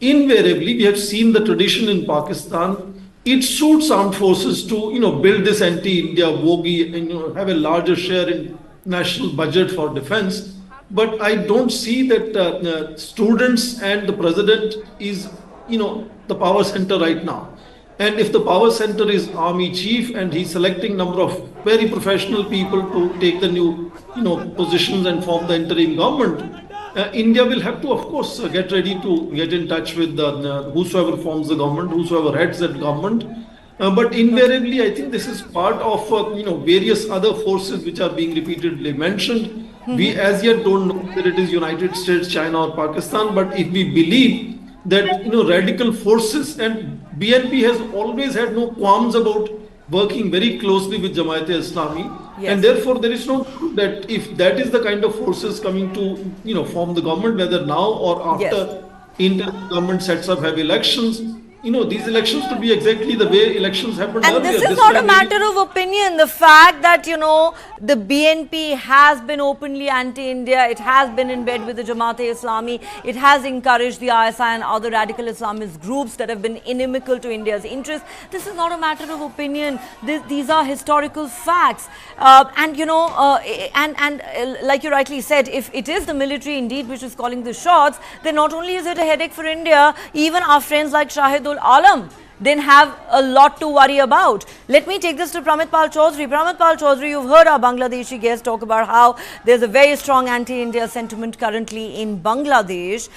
invariably we have seen the tradition in Pakistan. It suits armed forces to build this anti-India bogey and have a larger share in national budget for defense. But I don't see that students and the president is the power center right now. And if the power center is army chief and he's selecting number of very professional people to take the new positions and form the interim government, India will have to, of course, get ready to get in touch with whosoever forms the government, whosoever heads that government. But invariably, I think this is part of various other forces which are being repeatedly mentioned. We as yet don't know whether it is United States, China or Pakistan, but if we believe that radical forces, and BNP has always had no qualms about working very closely with Jamaat-e-Islami, and therefore there is no doubt that if that is the kind of forces coming to form the government, whether now or after interim government sets up, have elections, these elections to be exactly the way elections happened and earlier. this is not a matter of opinion. The fact that, the BNP has been openly anti-India, it has been in bed with the Jamaat-e-Islami, it has encouraged the ISI and other radical Islamist groups that have been inimical to India's interests. This is not a matter of opinion. These are historical facts. And like you rightly said, if it is the military indeed which is calling the shots, then not only is it a headache for India, even our friends like Shahidul Alam then have a lot to worry about. Let me take this to Pramit Pal Chaudhary. Pramit Pal Chaudhary, you've heard our Bangladeshi guest talk about how there's a very strong anti-India sentiment currently in Bangladesh.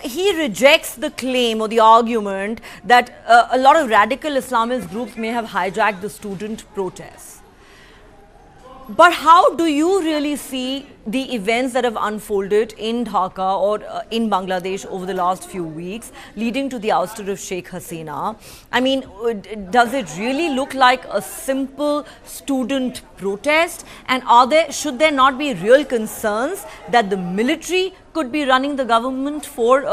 He rejects the claim or the argument that a lot of radical Islamist groups may have hijacked the student protests. But how do you really see the events that have unfolded in Dhaka or in Bangladesh over the last few weeks leading to the ouster of Sheikh Hasina? I mean, does it really look like a simple student protest? And should there not be real concerns that the military could be running the government for,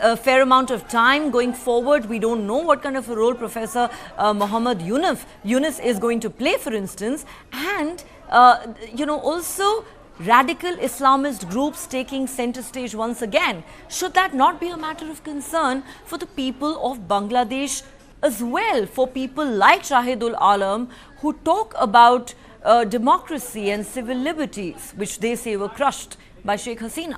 a fair amount of time going forward? We don't know what kind of a role Professor Muhammad Yunus is going to play, for instance, and also radical Islamist groups taking center stage once again. Should that not be a matter of concern for the people of Bangladesh as well, for people like Shahidul Alam who talk about democracy and civil liberties, which they say were crushed by Sheikh Hasina?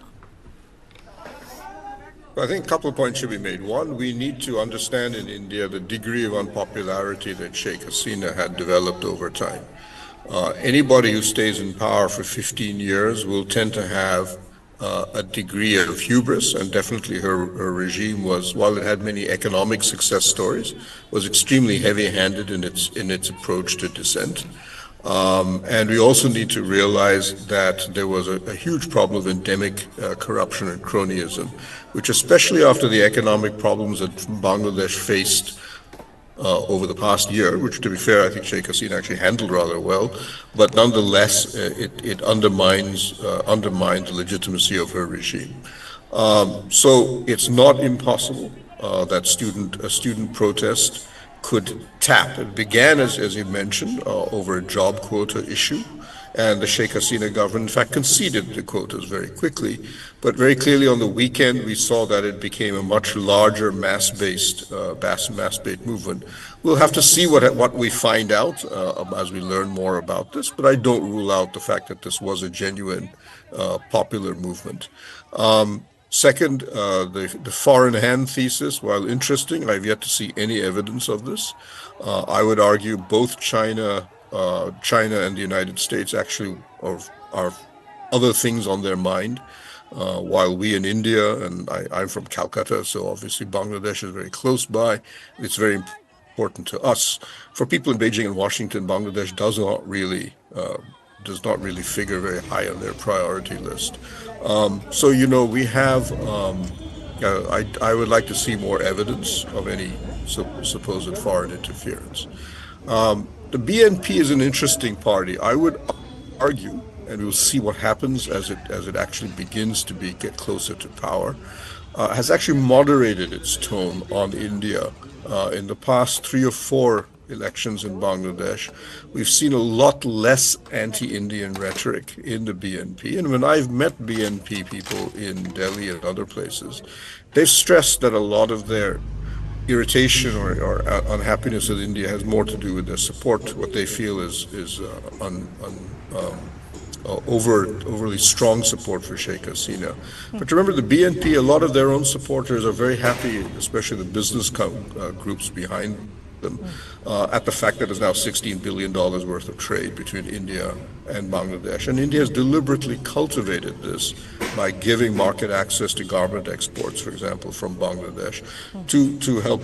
I think a couple of points should be made. One, we need to understand in India the degree of unpopularity that Sheikh Hasina had developed over time. Anybody who stays in power for 15 years will tend to have a degree of hubris, and definitely her regime was, while it had many economic success stories, was extremely heavy-handed in its approach to dissent. And we also need to realize that there was a huge problem of endemic corruption and cronyism, which, especially after the economic problems that Bangladesh faced over the past year, which, to be fair, I think Sheikh Hasina actually handled rather well, but nonetheless, it undermines the legitimacy of her regime. So it's not impossible that a student protest could tap. It began, as you mentioned, over a job quota issue, and the Sheikh Hasina government, in fact, conceded the quotas very quickly. But very clearly on the weekend, we saw that it became a much larger mass-based movement. We'll have to see what we find out as we learn more about this, but I don't rule out the fact that this was a genuine popular movement. Second, the foreign hand thesis, while interesting, I've yet to see any evidence of this. I would argue both China and the United States actually are other things on their mind, while we in India, and I'm from Calcutta, so obviously Bangladesh is very close by. It's very important to us. For people in Beijing and Washington, Bangladesh does not really figure very high on their priority list. So, we have, I would like to see more evidence of any supposed foreign interference. The BNP is an interesting party. I would argue, and we'll see what happens as it actually begins to get closer to power, has actually moderated its tone on India. In the past 3 or 4 elections in Bangladesh, we've seen a lot less anti-Indian rhetoric in the BNP. And when I've met BNP people in Delhi and other places, they've stressed that a lot of their irritation or unhappiness with India has more to do with their support, what they feel is overly strong support for Sheikh Hasina. But remember, the BNP, a lot of their own supporters are very happy, especially the business groups behind them, at the fact that there's now $16 billion worth of trade between India and Bangladesh. And India has deliberately cultivated this by giving market access to garment exports, for example, from Bangladesh, to help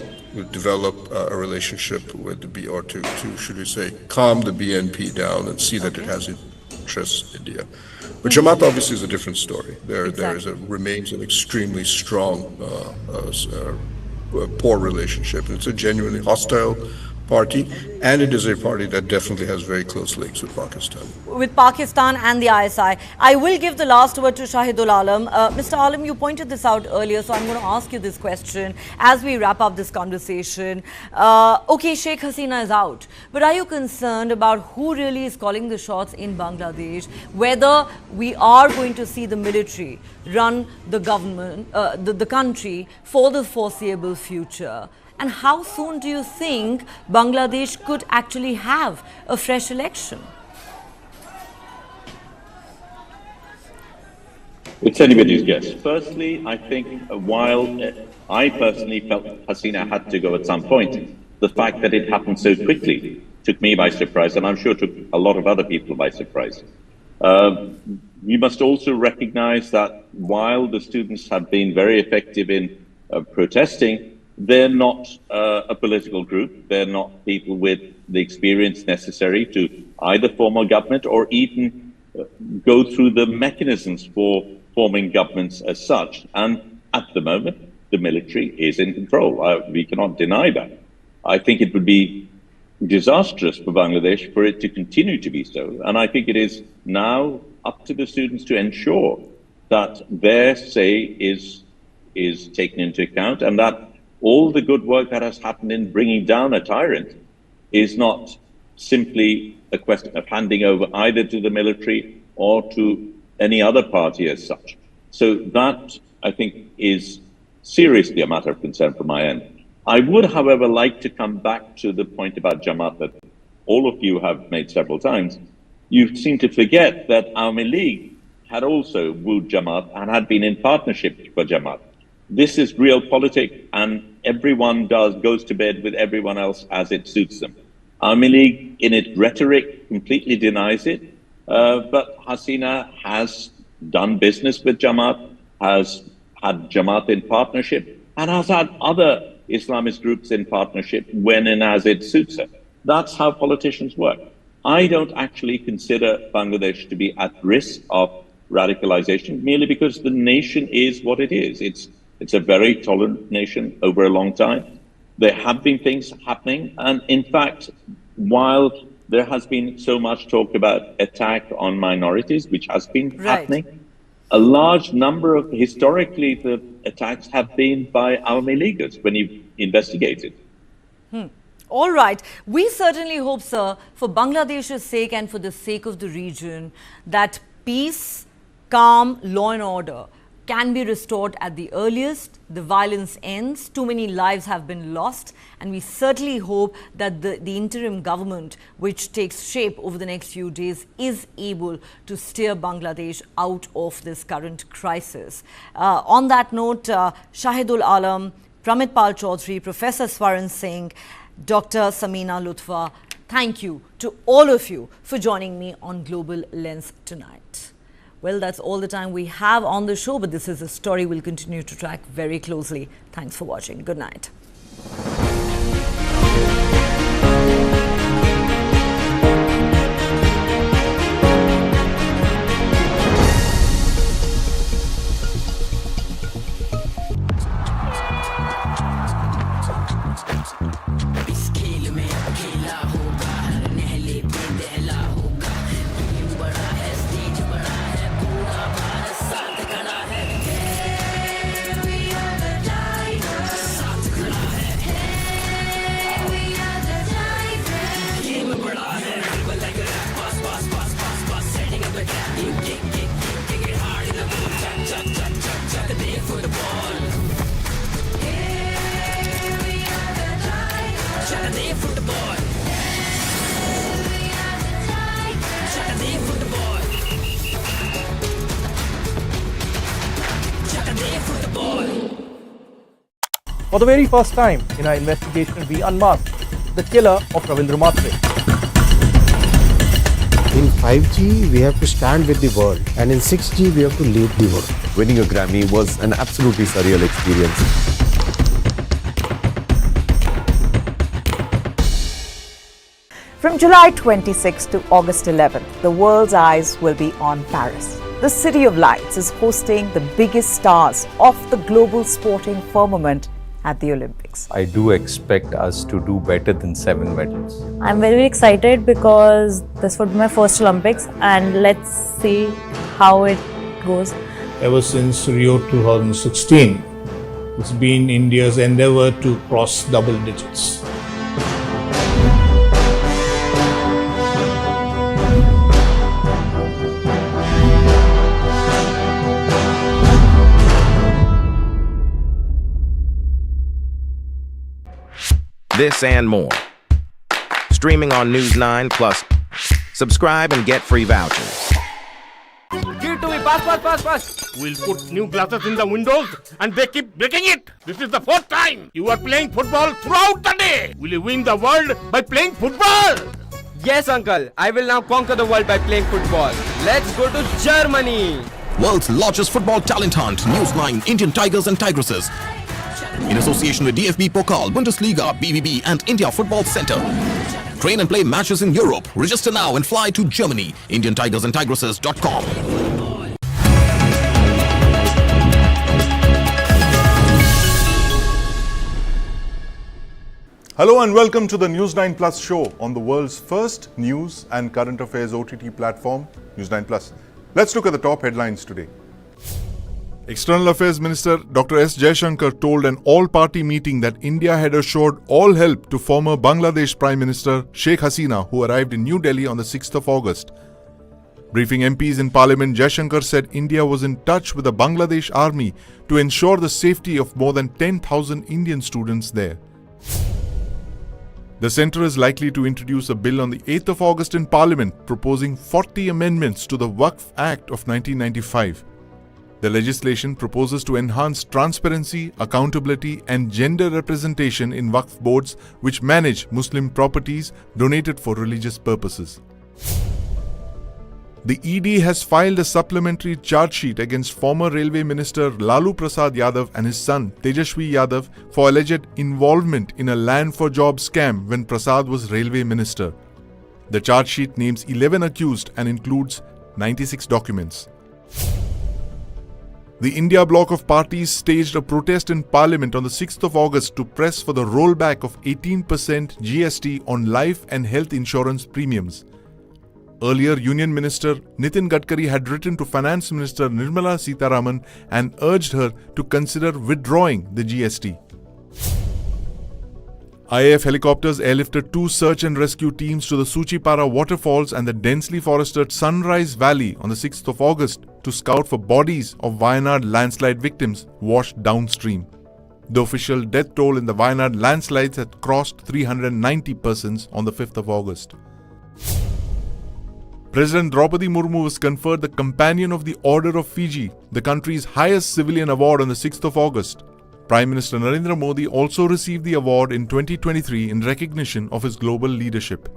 develop a relationship with the should we say, calm the BNP down and see that it has interests India. But Jamaat obviously is a different story. Remains an extremely strong, poor relationship. It's a genuinely hostile party, and it is a party that definitely has very close links with Pakistan. With Pakistan and the ISI. I will give the last word to Shahidul Alam. Mr. Alam, you pointed this out earlier, so I'm going to ask you this question as we wrap up this conversation. Okay, Sheikh Hasina is out, but are you concerned about who really is calling the shots in Bangladesh? Whether we are going to see the military run the government, the country for the foreseeable future? And how soon do you think Bangladesh could actually have a fresh election? It's anybody's guess. Firstly, I think while I personally felt Hasina had to go at some point, the fact that it happened so quickly took me by surprise, and I'm sure took a lot of other people by surprise. We must also recognize that while the students have been very effective in protesting, they're not a political group. They're not people with the experience necessary to either form a government or even go through the mechanisms for forming governments as such. And at the moment, the military is in control. We cannot deny that. I think it would be disastrous for Bangladesh for it to continue to be so. And I think it is now up to the students to ensure that their say is taken into account, and that all the good work that has happened in bringing down a tyrant is not simply a question of handing over either to the military or to any other party as such. So that, I think, is seriously a matter of concern from my end. I would, however, like to come back to the point about Jamaat that all of you have made several times. You seem to forget that Awami League had also wooed Jamaat and had been in partnership for Jamaat. This is real politics, and everyone goes to bed with everyone else as it suits them. Awami League, in its rhetoric, completely denies it, but Hasina has done business with Jamaat, has had Jamaat in partnership, and has had other Islamist groups in partnership when and as it suits her. That's how politicians work. I don't actually consider Bangladesh to be at risk of radicalization merely because the nation is what it is. It's a very tolerant nation over a long time. There have been things happening. And in fact, while there has been so much talk about attack on minorities, which has been happening, a large number of, historically, the attacks have been by Awami Leaguers when you investigate it. All right. We certainly hope, sir, for Bangladesh's sake and for the sake of the region, that peace, calm, law and order can be restored at the earliest, the violence ends, too many lives have been lost, and we certainly hope that the interim government, which takes shape over the next few days, is able to steer Bangladesh out of this current crisis. On that note, Shahidul Alam, Pramit Pal Chaudhary, Professor Swaran Singh, Dr. Samina Lutfa, thank you to all of you for joining me on Global Lens tonight. Well, that's all the time we have on the show, but this is a story we'll continue to track very closely. Thanks for watching. Good night. For the very first time in our investigation, we unmasked the killer of Ravindra Matre. In 5G, we have to stand with the world, and in 6G, we have to lead the world. Winning a Grammy was an absolutely surreal experience. From July 26 to August 11, the world's eyes will be on Paris. The City of Lights is hosting the biggest stars of the global sporting firmament at the Olympics. I do expect us to do better than 7 medals. I'm very excited because this would be my first Olympics, and let's see how it goes. Ever since Rio 2016, it's been India's endeavour to cross double digits. This and more. Streaming on News9 Plus. Subscribe and get free vouchers. Give it to me, pass. We'll put new glasses in the windows and they keep breaking it. This is the fourth time you are playing football throughout the day. Will you win the world by playing football? Yes, uncle. I will now conquer the world by playing football. Let's go to Germany. World's largest football talent hunt, News9 Indian Tigers and Tigresses. In association with DFB Pokal, Bundesliga, BVB and India Football Center. Train and play matches in Europe. Register now and fly to Germany. IndianTigersandTigresses.com. Hello and welcome to the News9 Plus show on the world's first news and current affairs OTT platform, News9 Plus. Let's look at the top headlines today. External Affairs Minister Dr. S. Jaishankar told an all-party meeting that India had assured all help to former Bangladesh Prime Minister Sheikh Hasina, who arrived in New Delhi on the 6th of August. Briefing MPs in Parliament, Jaishankar said India was in touch with the Bangladesh army to ensure the safety of more than 10,000 Indian students there. The centre is likely to introduce a bill on the 8th of August in Parliament proposing 40 amendments to the Waqf Act of 1995. The legislation proposes to enhance transparency, accountability and gender representation in Waqf boards which manage Muslim properties donated for religious purposes. The ED has filed a supplementary charge sheet against former Railway Minister Lalu Prasad Yadav and his son Tejashwi Yadav for alleged involvement in a land for job scam when Prasad was Railway Minister. The charge sheet names 11 accused and includes 96 documents. The India bloc of parties staged a protest in Parliament on the 6th of August to press for the rollback of 18% GST on life and health insurance premiums. Earlier, Union Minister Nitin Gadkari had written to Finance Minister Nirmala Sitharaman and urged her to consider withdrawing the GST. IAF helicopters airlifted 2 search and rescue teams to the Suchipara waterfalls and the densely forested Sunrise Valley on the 6th of August to scout for bodies of Wayanad landslide victims washed downstream. The official death toll in the Wayanad landslides had crossed 390 persons on the 5th of August. President Draupadi Murmu was conferred the Companion of the Order of Fiji, the country's highest civilian award, on the 6th of August. Prime Minister Narendra Modi also received the award in 2023 in recognition of his global leadership.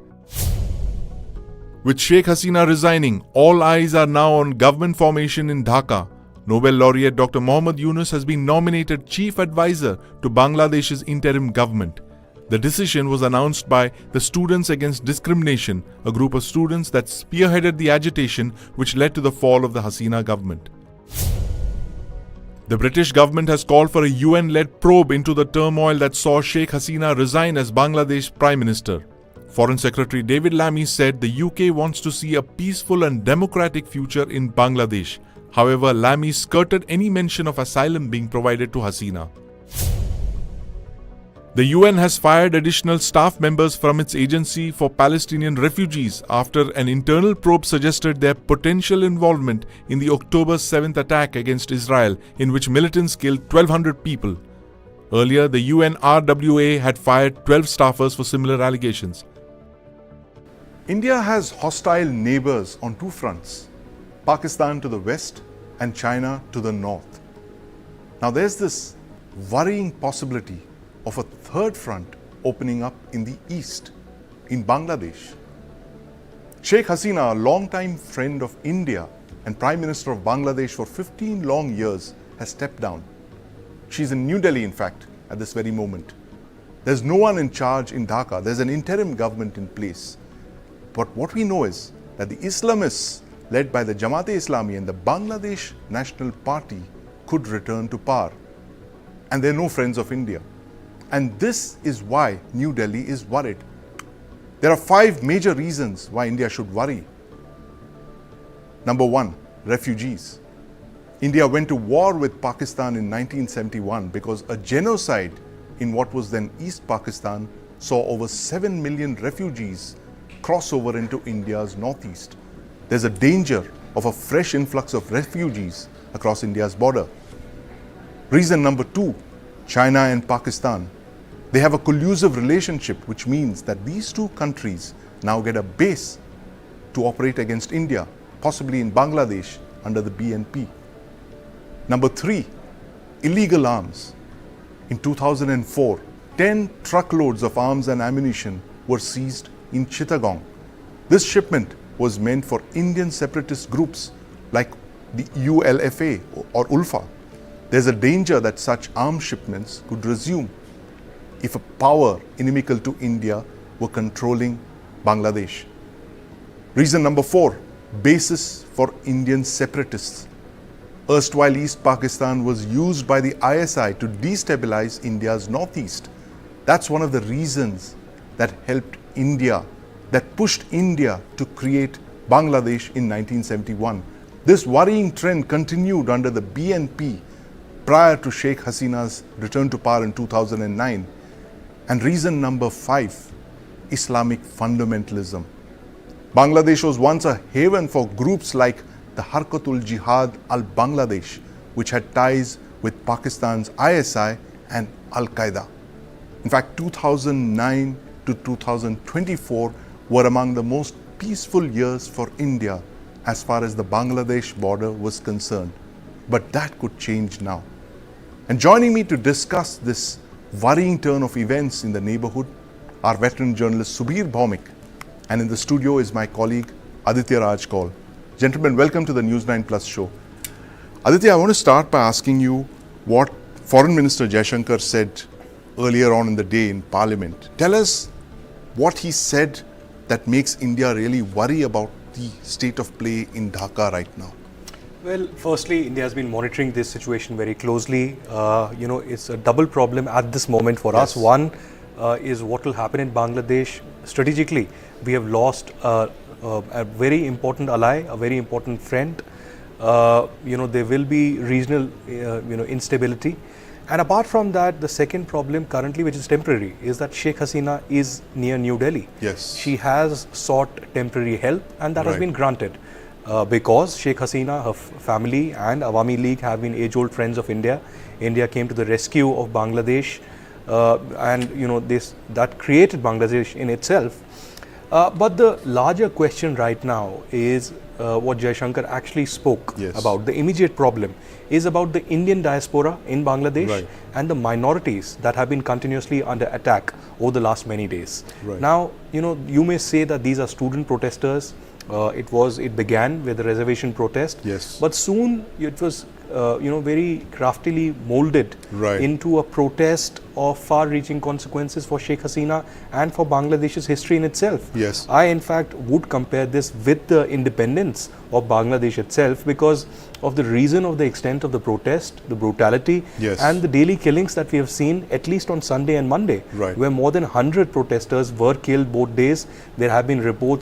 With Sheikh Hasina resigning, all eyes are now on government formation in Dhaka. Nobel laureate Dr. Mohammad Yunus has been nominated Chief Advisor to Bangladesh's interim government. The decision was announced by the Students Against Discrimination, a group of students that spearheaded the agitation which led to the fall of the Hasina government. The British government has called for a UN-led probe into the turmoil that saw Sheikh Hasina resign as Bangladesh Prime Minister. Foreign Secretary David Lammy said the UK wants to see a peaceful and democratic future in Bangladesh. However, Lammy skirted any mention of asylum being provided to Hasina. The UN has fired additional staff members from its agency for Palestinian refugees after an internal probe suggested their potential involvement in the October 7th attack against Israel, in which militants killed 1,200 people. Earlier, the UN RWA had fired 12 staffers for similar allegations. India has hostile neighbors on 2 fronts, Pakistan to the west and China to the north. Now there's this worrying possibility of a third front opening up in the east, in Bangladesh. Sheikh Hasina, a longtime friend of India and Prime Minister of Bangladesh for 15 long years, has stepped down. She's in New Delhi, in fact, at this very moment. There's no one in charge in Dhaka. There's an interim government in place. But what we know is that the Islamists, led by the Jamaat-e-Islami and the Bangladesh National Party, could return to power. And they're no friends of India. And this is why New Delhi is worried. There are 5 major reasons why India should worry. Number 1, refugees. India went to war with Pakistan in 1971 because a genocide in what was then East Pakistan saw over 7 million refugees cross over into India's northeast. There's a danger of a fresh influx of refugees across India's border. Reason number 2, China and Pakistan. They have a collusive relationship, which means that these two countries now get a base to operate against India, possibly in Bangladesh under the BNP. Number 3, illegal arms. In 2004, 10 truckloads of arms and ammunition were seized in Chittagong. This shipment was meant for Indian separatist groups like the ULFA or ULFA. There's a danger that such arms shipments could resume if a power inimical to India were controlling Bangladesh. Reason number 4, basis for Indian separatists. Erstwhile East Pakistan was used by the ISI to destabilize India's northeast. That's one of the reasons that helped India, that pushed India to create Bangladesh in 1971. This worrying trend continued under the BNP prior to Sheikh Hasina's return to power in 2009. And reason number 5, Islamic fundamentalism. Bangladesh was once a haven for groups like the Harkatul Jihad al-Bangladesh, which had ties with Pakistan's ISI and Al-Qaeda. In fact, 2009 to 2024 were among the most peaceful years for India as far as the Bangladesh border was concerned. But that could change now. And joining me to discuss this worrying turn of events in the neighborhood are veteran journalist Subir Bhaumik, and in the studio is my colleague Aditya Raj Kaul. Gentlemen, welcome to the News9 Plus show. Aditya, I want to start by asking you what Foreign Minister Jaishankar said earlier on in the day in Parliament. Tell us what he said that makes India really worry about the state of play in Dhaka right now. Well, firstly, India has been monitoring this situation very closely. It's a double problem at this moment for us. One is what will happen in Bangladesh. Strategically, we have lost a very important ally, a very important friend. There will be regional, instability. And apart from that, the second problem currently, which is temporary, is that Sheikh Hasina is near New Delhi. Yes. She has sought temporary help, and that has been granted. Because Sheikh Hasina, her family and Awami League have been age-old friends of India. India came to the rescue of Bangladesh that created Bangladesh in itself. But the larger question right now is what Jaishankar actually spoke about. The immediate problem is about the Indian diaspora in Bangladesh and the minorities that have been continuously under attack over the last many days. Now, you may say that these are student protesters. It began with a reservation protest, but soon it was very craftily molded into a protest of far-reaching consequences for Sheikh Hasina and for Bangladesh's history in itself. I in fact would compare this with the independence of Bangladesh itself because of the reason of the extent of the protest, the brutality and the daily killings that we have seen at least on Sunday and Monday, where more than 100 protesters were killed both days. There have been reports